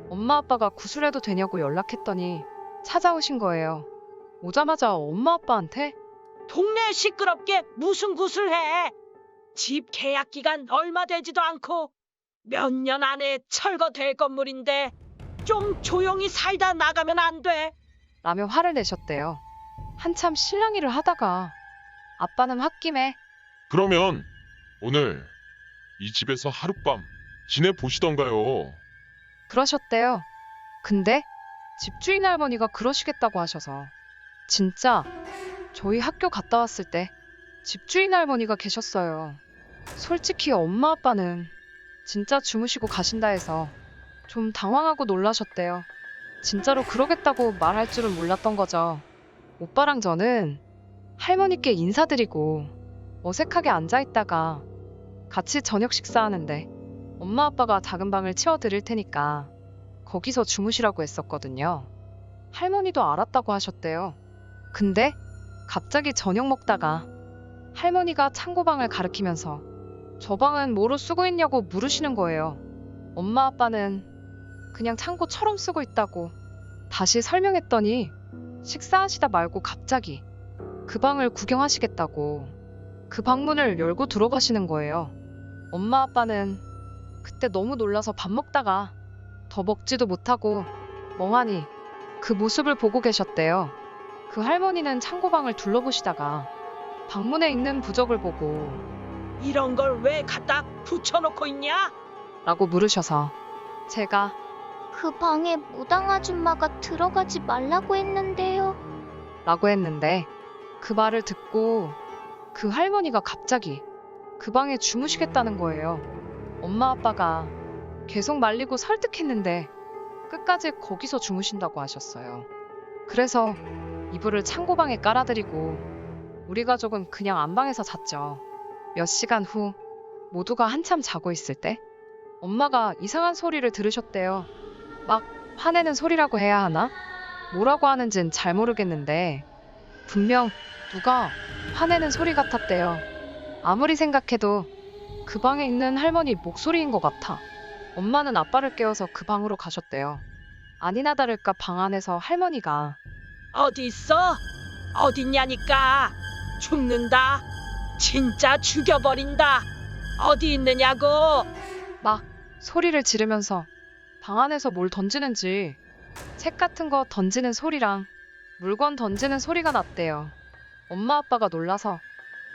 엄마 아빠가 구슬해도 되냐고 연락했더니 찾아오신 거예요. 오자마자 엄마 아빠한테 동네 시끄럽게 무슨 구슬해? 집 계약 기간 얼마 되지도 않고 몇 년 안에 철거될 건물인데 좀 조용히 살다 나가면 안 돼? 라며 화를 내셨대요. 한참 실랑이를 하다가 아빠는 홧김에 그러면 오늘 이 집에서 하룻밤 지내보시던가요? 그러셨대요. 근데 집주인 할머니가 그러시겠다고 하셔서 진짜 저희 학교 갔다 왔을 때 집주인 할머니가 계셨어요. 솔직히 엄마 아빠는 진짜 주무시고 가신다 해서 좀 당황하고 놀라셨대요. 진짜로 그러겠다고 말할 줄은 몰랐던 거죠. 오빠랑 저는 할머니께 인사드리고 어색하게 앉아있다가 같이 저녁 식사하는데 엄마 아빠가 작은 방을 치워드릴 테니까 거기서 주무시라고 했었거든요. 할머니도 알았다고 하셨대요. 근데 갑자기 저녁 먹다가 할머니가 창고방을 가리키면서 저 방은 뭐로 쓰고 있냐고 물으시는 거예요. 엄마 아빠는 그냥 창고처럼 쓰고 있다고 다시 설명했더니 식사하시다 말고 갑자기 그 방을 구경하시겠다고 그 방문을 열고 들어가시는 거예요. 엄마 아빠는 그때 너무 놀라서 밥 먹다가 더 먹지도 못하고 멍하니 그 모습을 보고 계셨대요. 그 할머니는 창고방을 둘러보시다가 방문에 있는 부적을 보고 이런 걸 왜 갖다 붙여놓고 있냐? 라고 물으셔서 제가 그 방에 무당 아줌마가 들어가지 말라고 했는데요. 라고 했는데 그 말을 듣고 그 할머니가 갑자기 그 방에 주무시겠다는 거예요. 엄마 아빠가 계속 말리고 설득했는데 끝까지 거기서 주무신다고 하셨어요. 그래서 이불을 창고방에 깔아드리고 우리 가족은 그냥 안방에서 잤죠. 몇 시간 후 모두가 한참 자고 있을 때 엄마가 이상한 소리를 들으셨대요. 막 화내는 소리라고 해야 하나? 뭐라고 하는진 잘 모르겠는데 분명 누가 화내는 소리 같았대요. 아무리 생각해도 그 방에 있는 할머니 목소리인 것 같아. 엄마는 아빠를 깨워서 그 방으로 가셨대요. 아니나 다를까 방 안에서 할머니가 어디 있어? 어딨냐니까. 죽는다. 진짜 죽여버린다. 어디 있느냐고. 막 소리를 지르면서 방 안에서 뭘 던지는지 책 같은 거 던지는 소리랑 물건 던지는 소리가 났대요. 엄마 아빠가 놀라서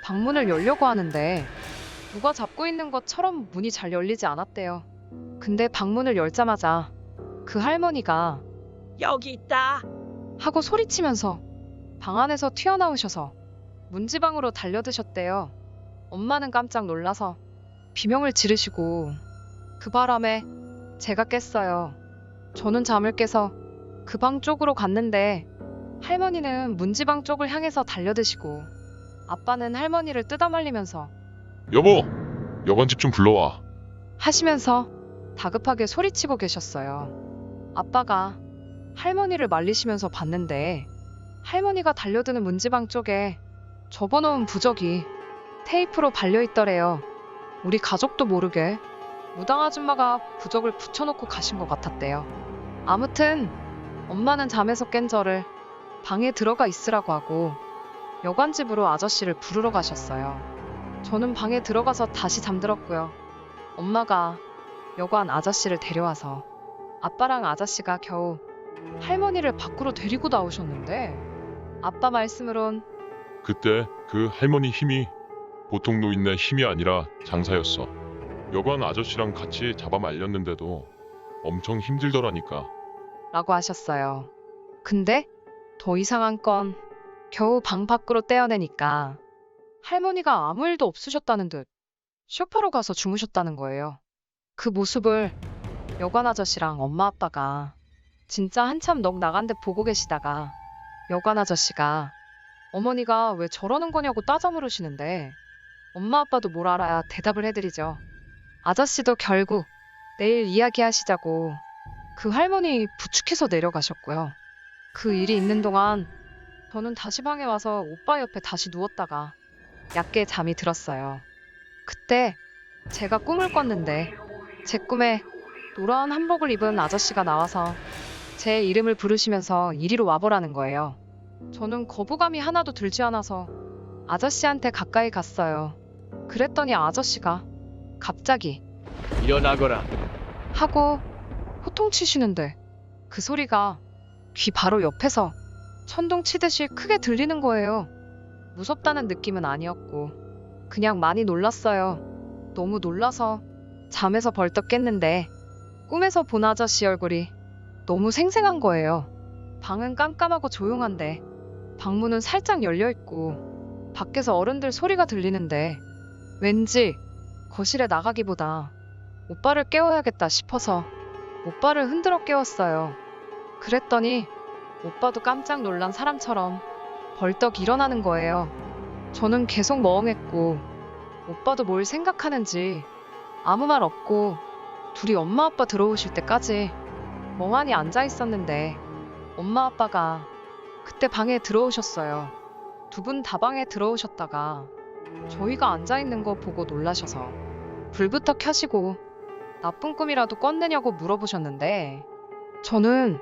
방문을 열려고 하는데 누가 잡고 있는 것처럼 문이 잘 열리지 않았대요. 근데 방문을 열자마자 그 할머니가 여기 있다. 하고 소리치면서 방 안에서 튀어나오셔서 문지방으로 달려드셨대요. 엄마는 깜짝 놀라서 비명을 지르시고 그 바람에 제가 깼어요. 저는 잠을 깨서 그 방 쪽으로 갔는데 할머니는 문지방 쪽을 향해서 달려드시고 아빠는 할머니를 뜯어말리면서 여보, 여관집 좀 불러와. 하시면서 다급하게 소리치고 계셨어요. 아빠가 할머니를 말리시면서 봤는데 할머니가 달려드는 문지방 쪽에 접어놓은 부적이 테이프로 발려있더래요. 우리 가족도 모르게 무당 아줌마가 부적을 붙여놓고 가신 것 같았대요. 아무튼 엄마는 잠에서 깬 저를 방에 들어가 있으라고 하고 여관집으로 아저씨를 부르러 가셨어요. 저는 방에 들어가서 다시 잠들었고요. 엄마가 여관 아저씨를 데려와서 아빠랑 아저씨가 겨우 할머니를 밖으로 데리고 나오셨는데 아빠 말씀으론 그때 그 할머니 힘이 보통 노인네 힘이 아니라 장사였어. 여관 아저씨랑 같이 잡아 말렸는데도 엄청 힘들더라니까. 라고 하셨어요. 근데 더 이상한 건 겨우 방 밖으로 떼어내니까 할머니가 아무 일도 없으셨다는 듯 소파로 가서 주무셨다는 거예요. 그 모습을 여관 아저씨랑 엄마 아빠가 진짜 한참 넋 나간 듯 보고 계시다가 여관 아저씨가 어머니가 왜 저러는 거냐고 따져 물으시는데 엄마 아빠도 뭘 알아야 대답을 해드리죠. 아저씨도 결국 내일 이야기하시자고 그 할머니 부축해서 내려가셨고요. 그 일이 있는 동안 저는 다시 방에 와서 오빠 옆에 다시 누웠다가 얕게 잠이 들었어요. 그때 제가 꿈을 꿨는데 제 꿈에 노란 한복을 입은 아저씨가 나와서 제 이름을 부르시면서 이리로 와보라는 거예요. 저는 거부감이 하나도 들지 않아서 아저씨한테 가까이 갔어요. 그랬더니 아저씨가 갑자기 일어나거라. 하고 호통치시는데 그 소리가 귀 바로 옆에서 천둥 치듯이 크게 들리는 거예요. 무섭다는 느낌은 아니었고 그냥 많이 놀랐어요. 너무 놀라서 잠에서 벌떡 깼는데 꿈에서 본 아저씨 얼굴이 너무 생생한 거예요. 방은 깜깜하고 조용한데 방문은 살짝 열려있고 밖에서 어른들 소리가 들리는데 왠지 거실에 나가기보다 오빠를 깨워야겠다 싶어서 오빠를 흔들어 깨웠어요. 그랬더니 오빠도 깜짝 놀란 사람처럼 벌떡 일어나는 거예요. 저는 계속 멍했고 오빠도 뭘 생각하는지 아무 말 없고 둘이 엄마 아빠 들어오실 때까지 멍하니 앉아 있었는데 엄마 아빠가 그때 방에 들어오셨어요. 두 분 다 방에 들어오셨다가 저희가 앉아 있는 거 보고 놀라셔서 불부터 켜시고 나쁜 꿈이라도 꿨느냐고 물어보셨는데 저는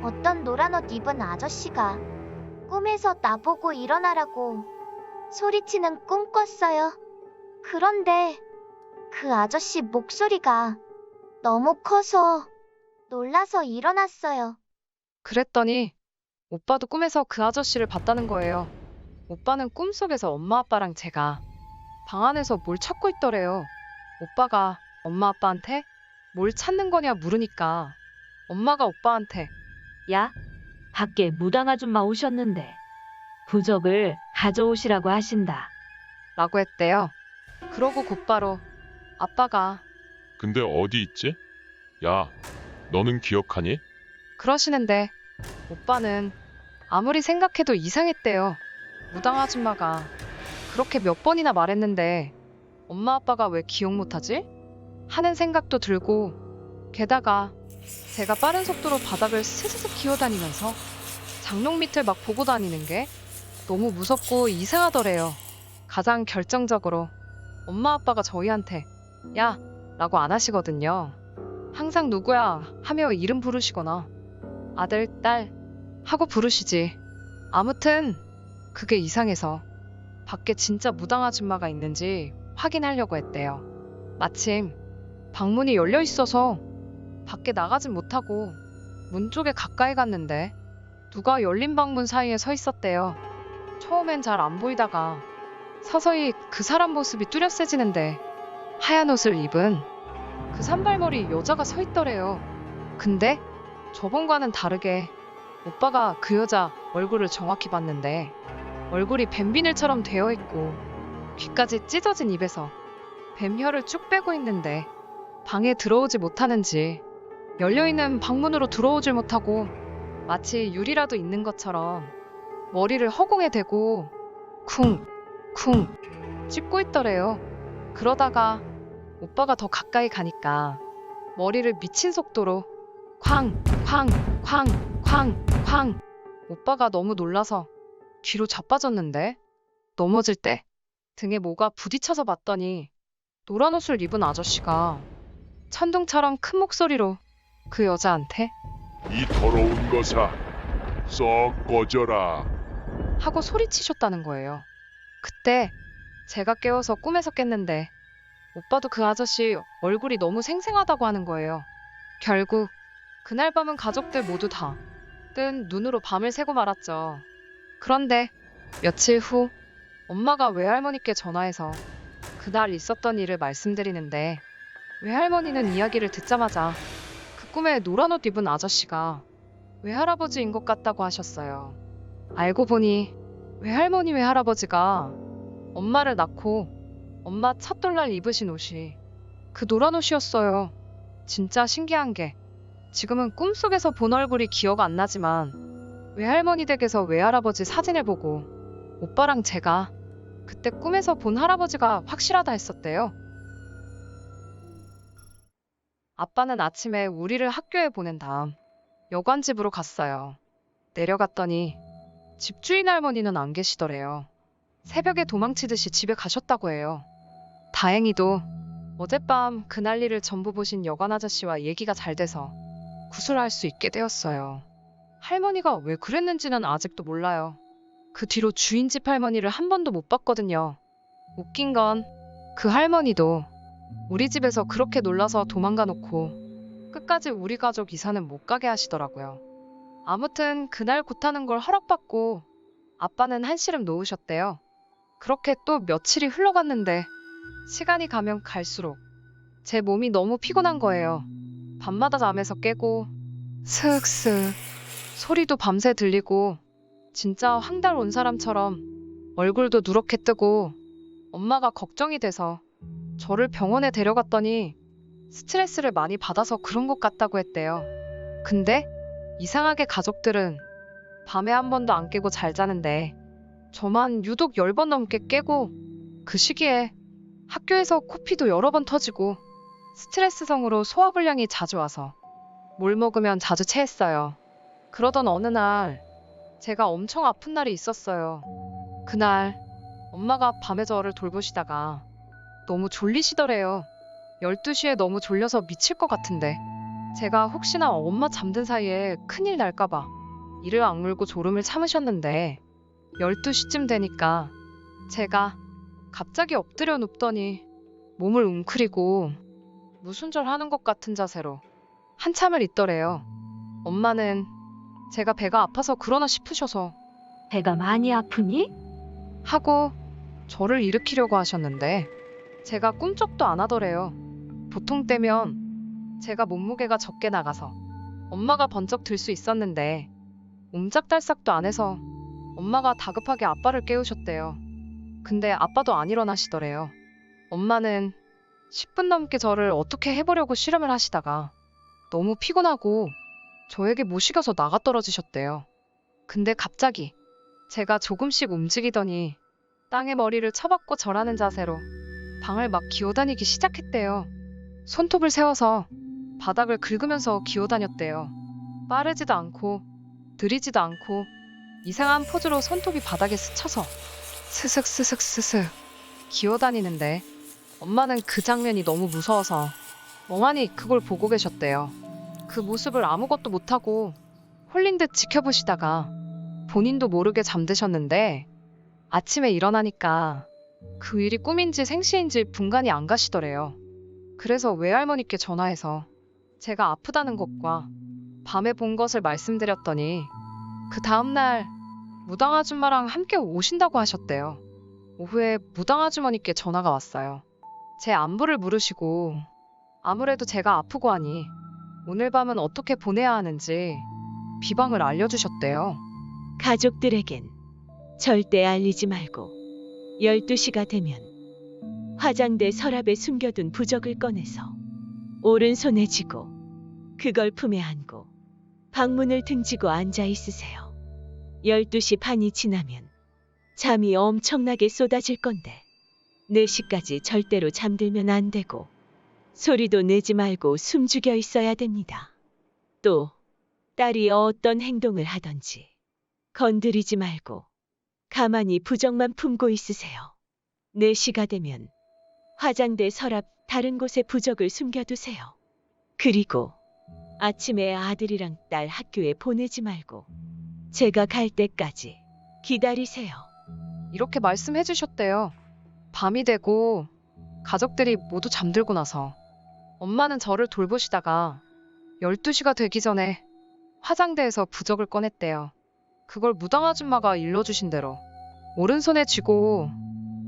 어떤 노란 옷 입은 아저씨가 꿈에서 나보고 일어나라고 소리치는 꿈 꿨어요. 그런데 그 아저씨 목소리가 너무 커서 놀라서 일어났어요. 그랬더니 오빠도 꿈에서 그 아저씨를 봤다는 거예요. 오빠는 꿈속에서 엄마 아빠랑 제가 방 안에서 뭘 찾고 있더래요. 오빠가 엄마 아빠한테 뭘 찾는 거냐 물으니까 엄마가 오빠한테 야, 밖에 무당 아줌마 오셨는데 부적을 가져오시라고 하신다. 라고 했대요. 그러고 곧바로 아빠가 근데 어디 있지? 야, 너는 기억하니? 그러시는데 오빠는 아무리 생각해도 이상했대요. 무당 아줌마가 그렇게 몇 번이나 말했는데 엄마 아빠가 왜 기억 못하지? 하는 생각도 들고 게다가 제가 빠른 속도로 바닥을 스스스 기어다니면서 장롱 밑을 막 보고 다니는 게 너무 무섭고 이상하더래요. 가장 결정적으로 엄마 아빠가 저희한테 야 라고 안 하시거든요. 항상 누구야 하며 이름 부르시거나 아들, 딸 하고 부르시지. 아무튼 그게 이상해서 밖에 진짜 무당 아줌마가 있는지 확인하려고 했대요. 마침 방문이 열려 있어서 밖에 나가진 못하고 문 쪽에 가까이 갔는데 누가 열린 방문 사이에 서 있었대요. 처음엔 잘 안 보이다가 서서히 그 사람 모습이 뚜렷해지는데 하얀 옷을 입은 그 산발머리 여자가 서 있더래요. 근데 저번과는 다르게 오빠가 그 여자 얼굴을 정확히 봤는데 얼굴이 뱀비늘처럼 되어 있고 귀까지 찢어진 입에서 뱀혀를 쭉 빼고 있는데 방에 들어오지 못하는지 열려있는 방문으로 들어오질 못하고 마치 유리라도 있는 것처럼 머리를 허공에 대고 쿵쿵 찢고 있더래요. 그러다가 오빠가 더 가까이 가니까 머리를 미친 속도로 쾅쾅쾅쾅쾅 오빠가 너무 놀라서 뒤로 자빠졌는데 넘어질 때 등에 뭐가 부딪혀서 봤더니 노란 옷을 입은 아저씨가 천둥처럼 큰 목소리로 그 여자한테 이 더러운 것아, 썩 꺼져라. 하고 소리치셨다는 거예요. 그때 제가 깨워서 꿈에서 깼는데 오빠도 그 아저씨 얼굴이 너무 생생하다고 하는 거예요. 결국 그날 밤은 가족들 모두 다 뜬 눈으로 밤을 새고 말았죠. 그런데 며칠 후 엄마가 외할머니께 전화해서 그날 있었던 일을 말씀드리는데 외할머니는 이야기를 듣자마자 그 꿈에 노란 옷 입은 아저씨가 외할아버지인 것 같다고 하셨어요. 알고 보니 외할머니 외할아버지가 엄마를 낳고 엄마 첫돌날 입으신 옷이 그 노란 옷이었어요. 진짜 신기한 게 지금은 꿈속에서 본 얼굴이 기억 안 나지만 외할머니 댁에서 외할아버지 사진을 보고 오빠랑 제가 그때 꿈에서 본 할아버지가 확실하다 했었대요. 아빠는 아침에 우리를 학교에 보낸 다음 여관집으로 갔어요. 내려갔더니 집주인 할머니는 안 계시더래요. 새벽에 도망치듯이 집에 가셨다고 해요. 다행히도 어젯밤 그 난리를 전부 보신 여관 아저씨와 얘기가 잘 돼서 구술할 수 있게 되었어요. 할머니가 왜 그랬는지는 아직도 몰라요. 그 뒤로 주인집 할머니를 한 번도 못 봤거든요. 웃긴 건 그 할머니도 우리 집에서 그렇게 놀라서 도망가 놓고 끝까지 우리 가족 이사는 못 가게 하시더라고요. 아무튼 그날 굿하는 걸 허락받고 아빠는 한시름 놓으셨대요. 그렇게 또 며칠이 흘러갔는데 시간이 가면 갈수록 제 몸이 너무 피곤한 거예요. 밤마다 잠에서 깨고 스윽스윽 소리도 밤새 들리고 진짜 황달 온 사람처럼 얼굴도 누렇게 뜨고 엄마가 걱정이 돼서 저를 병원에 데려갔더니 스트레스를 많이 받아서 그런 것 같다고 했대요. 근데 이상하게 가족들은 밤에 한 번도 안 깨고 잘 자는데 저만 유독 10번 넘게 깨고 그 시기에 학교에서 코피도 여러 번 터지고 스트레스성으로 소화불량이 자주 와서 뭘 먹으면 자주 체했어요. 그러던 어느 날 제가 엄청 아픈 날이 있었어요. 그날 엄마가 밤에 저를 돌보시다가 너무 졸리시더래요. 12시에 너무 졸려서 미칠 것 같은데 제가 혹시나 엄마 잠든 사이에 큰일 날까봐 이를 악물고 졸음을 참으셨는데 12시쯤 되니까 제가 갑자기 엎드려 눕더니 몸을 웅크리고 무순절 하는 것 같은 자세로 한참을 있더래요. 엄마는 제가 배가 아파서 그러나 싶으셔서 배가 많이 아프니? 하고 저를 일으키려고 하셨는데 제가 꿈쩍도 안 하더래요. 보통 때면 제가 몸무게가 적게 나가서 엄마가 번쩍 들 수 있었는데 옴짝달싹도 안 해서 엄마가 다급하게 아빠를 깨우셨대요. 근데 아빠도 안 일어나시더래요. 엄마는 10분 넘게 저를 어떻게 해보려고 실험을 하시다가 너무 피곤하고 저에게 못 시켜서 나가 떨어지셨대요. 근데 갑자기 제가 조금씩 움직이더니 땅에 머리를 쳐박고 절하는 자세로 방을 막 기어다니기 시작했대요. 손톱을 세워서 바닥을 긁으면서 기어다녔대요. 빠르지도 않고 느리지도 않고 이상한 포즈로 손톱이 바닥에 스쳐서 스슥스슥스슥 기어다니는데 엄마는 그 장면이 너무 무서워서 멍하니 그걸 보고 계셨대요. 그 모습을 아무것도 못하고 홀린 듯 지켜보시다가 본인도 모르게 잠드셨는데 아침에 일어나니까 그 일이 꿈인지 생시인지 분간이 안 가시더래요. 그래서 외할머니께 전화해서 제가 아프다는 것과 밤에 본 것을 말씀드렸더니 그 다음날 무당 아줌마랑 함께 오신다고 하셨대요. 오후에 무당 아주머니께 전화가 왔어요. 제 안부를 물으시고 아무래도 제가 아프고 하니 오늘 밤은 어떻게 보내야 하는지 비방을 알려주셨대요. 가족들에겐 절대 알리지 말고 12시가 되면 화장대 서랍에 숨겨둔 부적을 꺼내서 오른손에 쥐고 그걸 품에 안고 방문을 등지고 앉아 있으세요. 12시 반이 지나면 잠이 엄청나게 쏟아질 건데 4시까지 절대로 잠들면 안 되고 소리도 내지 말고 숨죽여 있어야 됩니다. 또 딸이 어떤 행동을 하던지 건드리지 말고 가만히 부적만 품고 있으세요. 4시가 되면 화장대 서랍 다른 곳에 부적을 숨겨두세요. 그리고 아침에 아들이랑 딸 학교에 보내지 말고 제가 갈 때까지 기다리세요. 이렇게 말씀해 주셨대요. 밤이 되고 가족들이 모두 잠들고 나서 엄마는 저를 돌보시다가 12시가 되기 전에 화장대에서 부적을 꺼냈대요. 그걸 무당 아줌마가 일러주신 대로 오른손에 쥐고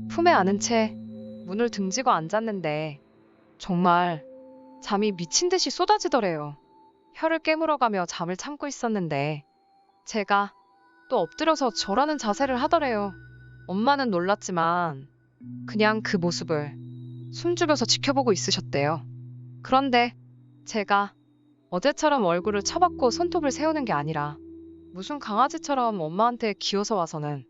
품에 안은 채 문을 등지고 앉았는데 정말 잠이 미친 듯이 쏟아지더래요. 혀를 깨물어가며 잠을 참고 있었는데 제가 또 엎드려서 절하는 자세를 하더래요. 엄마는 놀랐지만 그냥 그 모습을 숨죽여서 지켜보고 있으셨대요. 그런데 제가 어제처럼 얼굴을 쳐박고 손톱을 세우는 게 아니라 무슨 강아지처럼 엄마한테 기어서 와서는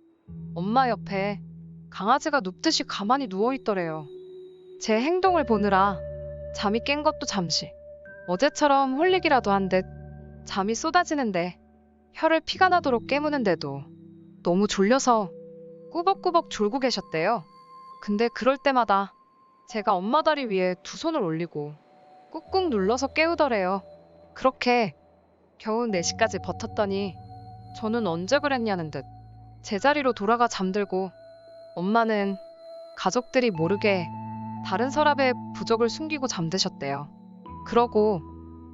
엄마 옆에 강아지가 눕듯이 가만히 누워있더래요. 제 행동을 보느라 잠이 깬 것도 잠시. 어제처럼 홀리기라도 한 듯 잠이 쏟아지는데 혀를 피가 나도록 깨무는데도 너무 졸려서 꾸벅꾸벅 졸고 계셨대요. 근데 그럴 때마다 제가 엄마 다리 위에 두 손을 올리고 꾹꾹 눌러서 깨우더래요. 그렇게 겨우 4시까지 버텼더니 저는 언제 그랬냐는 듯 제자리로 돌아가 잠들고 엄마는 가족들이 모르게 다른 서랍에 부적을 숨기고 잠드셨대요. 그러고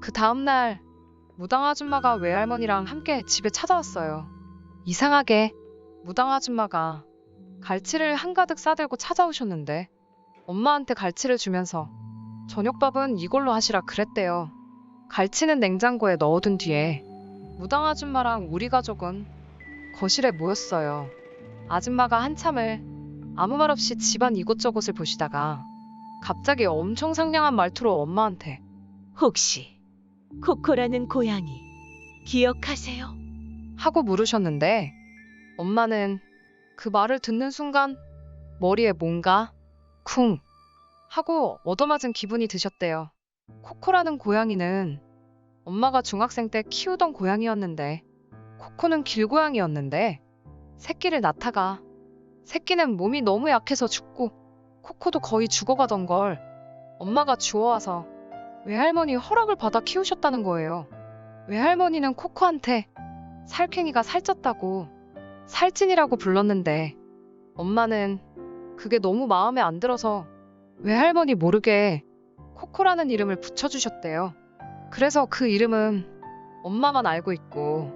그 다음날 무당 아줌마가 외할머니랑 함께 집에 찾아왔어요. 이상하게 무당 아줌마가 갈치를 한가득 싸들고 찾아오셨는데 엄마한테 갈치를 주면서 저녁밥은 이걸로 하시라 그랬대요. 갈치는 냉장고에 넣어둔 뒤에 무당 아줌마랑 우리 가족은 거실에 모였어요. 아줌마가 한참을 아무 말 없이 집안 이곳저곳을 보시다가 갑자기 엄청 상냥한 말투로 엄마한테 혹시 코코라는 고양이 기억하세요? 하고 물으셨는데 엄마는 그 말을 듣는 순간 머리에 뭔가 쿵 하고 얻어맞은 기분이 드셨대요. 코코라는 고양이는 엄마가 중학생 때 키우던 고양이였는데 코코는 길고양이였는데 새끼를 낳다가 새끼는 몸이 너무 약해서 죽고 코코도 거의 죽어가던 걸 엄마가 주워와서 외할머니 허락을 받아 키우셨다는 거예요. 외할머니는 코코한테 살쾡이가 살쪘다고 살찐이라고 불렀는데 엄마는 그게 너무 마음에 안 들어서 외할머니 모르게 코코라는 이름을 붙여주셨대요. 그래서 그 이름은 엄마만 알고 있고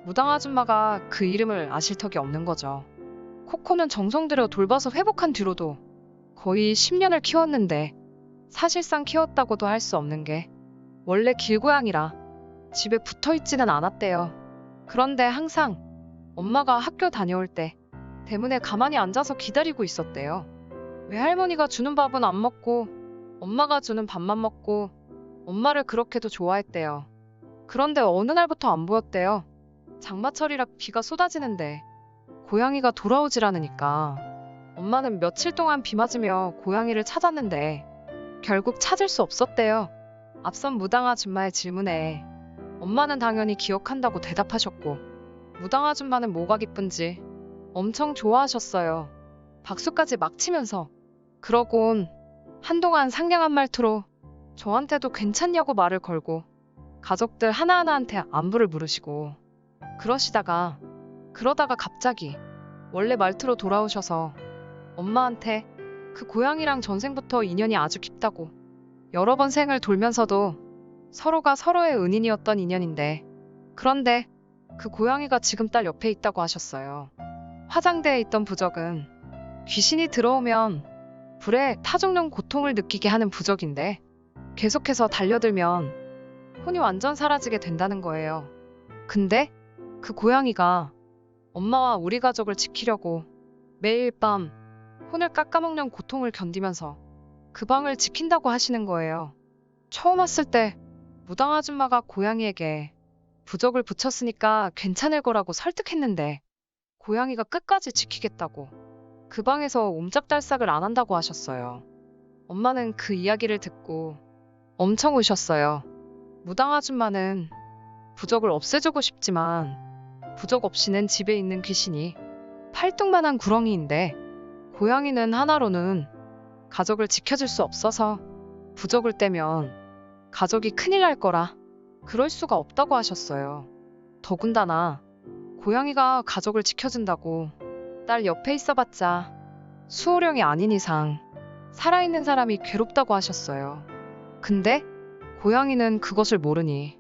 무당 아줌마가 그 이름을 아실 턱이 없는 거죠. 코코는 정성 들여 돌봐서 회복한 뒤로도 거의 10년을 키웠는데 사실상 키웠다고도 할 수 없는 게 원래 길고양이라 집에 붙어있지는 않았대요. 그런데 항상 엄마가 학교 다녀올 때 대문에 가만히 앉아서 기다리고 있었대요. 외할머니가 주는 밥은 안 먹고 엄마가 주는 밥만 먹고 엄마를 그렇게도 좋아했대요. 그런데 어느 날부터 안 보였대요. 장마철이라 비가 쏟아지는데 고양이가 돌아오질 않으니까 엄마는 며칠 동안 비 맞으며 고양이를 찾았는데 결국 찾을 수 없었대요. 앞선 무당 아줌마의 질문에 엄마는 당연히 기억한다고 대답하셨고 무당 아줌마는 뭐가 기쁜지 엄청 좋아하셨어요. 박수까지 막 치면서. 그러곤 한동안 상냥한 말투로 저한테도 괜찮냐고 말을 걸고 가족들 하나하나한테 안부를 물으시고 그러다가 갑자기 원래 말투로 돌아오셔서 엄마한테 그 고양이랑 전생부터 인연이 아주 깊다고 여러 번 생을 돌면서도 서로가 서로의 은인이었던 인연인데 그런데 그 고양이가 지금 딸 옆에 있다고 하셨어요. 화장대에 있던 부적은 귀신이 들어오면 불에 타 죽는 고통을 느끼게 하는 부적인데 계속해서 달려들면 혼이 완전 사라지게 된다는 거예요. 근데 그 고양이가 엄마와 우리 가족을 지키려고 매일 밤 혼을 깎아먹는 고통을 견디면서 그 방을 지킨다고 하시는 거예요. 처음 왔을 때 무당 아줌마가 고양이에게 부적을 붙였으니까 괜찮을 거라고 설득했는데 고양이가 끝까지 지키겠다고 그 방에서 옴짝달싹을 안 한다고 하셨어요. 엄마는 그 이야기를 듣고 엄청 우셨어요. 무당 아줌마는 부적을 없애주고 싶지만 부적 없이는 집에 있는 귀신이 팔뚝만한 구렁이인데 고양이는 하나로는 가족을 지켜줄 수 없어서 부적을 떼면 가족이 큰일 날 거라 그럴 수가 없다고 하셨어요. 더군다나 고양이가 가족을 지켜준다고 딸 옆에 있어봤자 수호령이 아닌 이상 살아있는 사람이 괴롭다고 하셨어요. 근데 고양이는 그것을 모르니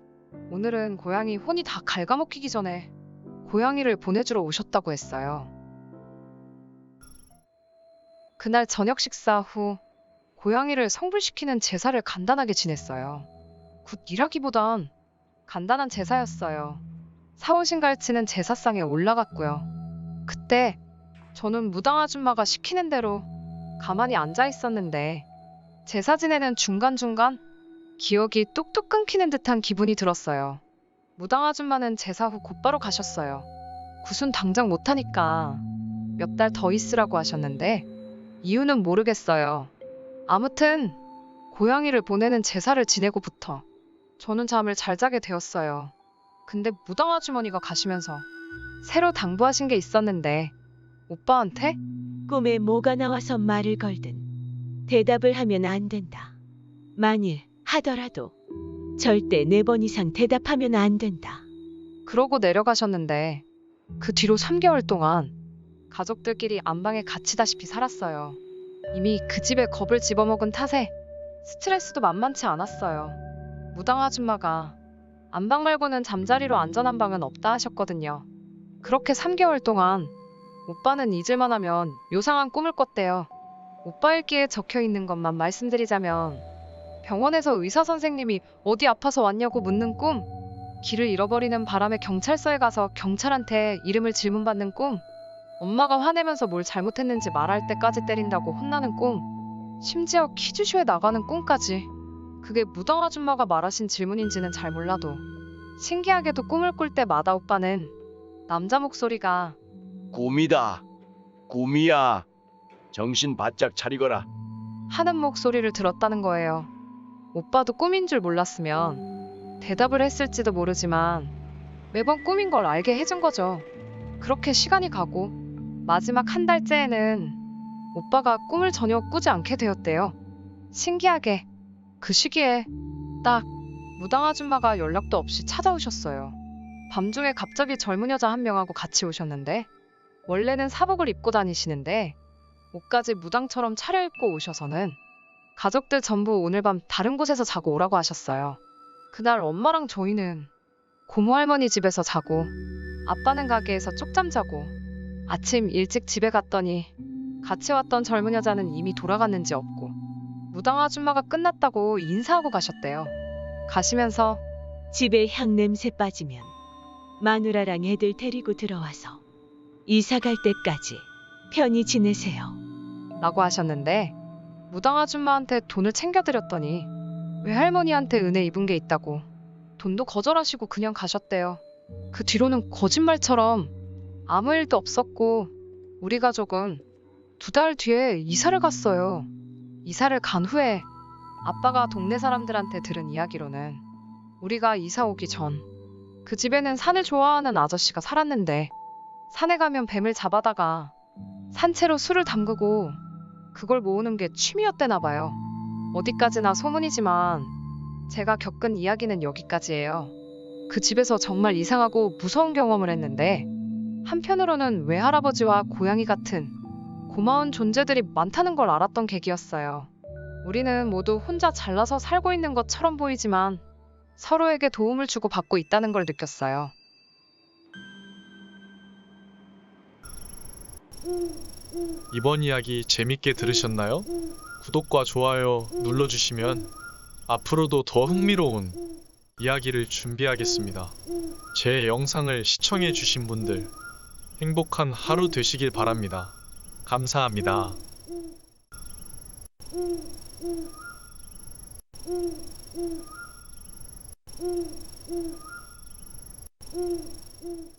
오늘은 고양이 혼이 다 갉아먹히기 전에 고양이를 보내주러 오셨다고 했어요. 그날 저녁 식사 후 고양이를 성불시키는 제사를 간단하게 지냈어요. 굿 일하기보단 간단한 제사였어요. 사오신 갈치는 제사상에 올라갔고요. 그때 저는 무당 아줌마가 시키는 대로 가만히 앉아 있었는데 제사 지내는 중간중간 기억이 뚝뚝 끊기는 듯한 기분이 들었어요. 무당 아줌마는 제사 후 곧바로 가셨어요. 구순 당장 못하니까 몇 달 더 있으라고 하셨는데 이유는 모르겠어요. 아무튼 고양이를 보내는 제사를 지내고부터 저는 잠을 잘 자게 되었어요. 근데 무당 아주머니가 가시면서 새로 당부하신 게 있었는데 오빠한테 꿈에 뭐가 나와서 말을 걸든 대답을 하면 안 된다. 만일 하더라도 절대 4번 이상 대답하면 안 된다. 그러고 내려가셨는데 그 뒤로 3개월 동안 가족들끼리 안방에 갇히다시피 살았어요. 이미 그 집에 겁을 집어먹은 탓에 스트레스도 만만치 않았어요. 무당 아줌마가 안방 말고는 잠자리로 안전한 방은 없다 하셨거든요. 그렇게 3개월 동안 오빠는 잊을만 하면 요상한 꿈을 꿨대요. 오빠 일기에 적혀 있는 것만 말씀드리자면 병원에서 의사 선생님이 어디 아파서 왔냐고 묻는 꿈, 길을 잃어버리는 바람에 경찰서에 가서 경찰한테 이름을 질문받는 꿈, 엄마가 화내면서 뭘 잘못했는지 말할 때까지 때린다고 혼나는 꿈, 심지어 퀴즈쇼에 나가는 꿈까지. 그게 무당 아줌마가 말하신 질문인지는 잘 몰라도 신기하게도 꿈을 꿀 때마다 오빠는 남자 목소리가 꿈이다. 꿈이야. 정신 바짝 차리거라. 하는 목소리를 들었다는 거예요. 오빠도 꿈인 줄 몰랐으면 대답을 했을지도 모르지만 매번 꿈인 걸 알게 해준 거죠. 그렇게 시간이 가고 마지막 한 달째에는 오빠가 꿈을 전혀 꾸지 않게 되었대요. 신기하게 그 시기에 딱 무당 아줌마가 연락도 없이 찾아오셨어요. 밤중에 갑자기 젊은 여자 한 명하고 같이 오셨는데 원래는 사복을 입고 다니시는데 옷까지 무당처럼 차려입고 오셔서는 가족들 전부 오늘 밤 다른 곳에서 자고 오라고 하셨어요. 그날 엄마랑 저희는 고모 할머니 집에서 자고 아빠는 가게에서 쪽잠 자고 아침 일찍 집에 갔더니 같이 왔던 젊은 여자는 이미 돌아갔는지 없고 무당 아줌마가 끝났다고 인사하고 가셨대요. 가시면서 집에 향 냄새 빠지면 마누라랑 애들 데리고 들어와서 이사 갈 때까지 편히 지내세요. 라고 하셨는데 무당 아줌마한테 돈을 챙겨드렸더니 외할머니한테 은혜 입은 게 있다고 돈도 거절하시고 그냥 가셨대요. 그 뒤로는 거짓말처럼 아무 일도 없었고 우리 가족은 2달 뒤에 이사를 갔어요. 이사를 간 후에 아빠가 동네 사람들한테 들은 이야기로는 우리가 이사 오기 전 그 집에는 산을 좋아하는 아저씨가 살았는데 산에 가면 뱀을 잡아다가 산채로 술을 담그고 그걸 모으는 게 취미였대나 봐요. 어디까지나 소문이지만 제가 겪은 이야기는 여기까지예요. 그 집에서 정말 이상하고 무서운 경험을 했는데 한편으로는 외할아버지와 고양이 같은 고마운 존재들이 많다는 걸 알았던 계기였어요. 우리는 모두 혼자 잘나서 살고 있는 것처럼 보이지만 서로에게 도움을 주고 받고 있다는 걸 느꼈어요. 이번 이야기 재밌게 들으셨나요? 구독과 좋아요 눌러주시면 앞으로도 더 흥미로운 이야기를 준비하겠습니다. 제 영상을 시청해주신 분들 행복한 하루 되시길 바랍니다. 감사합니다. 음.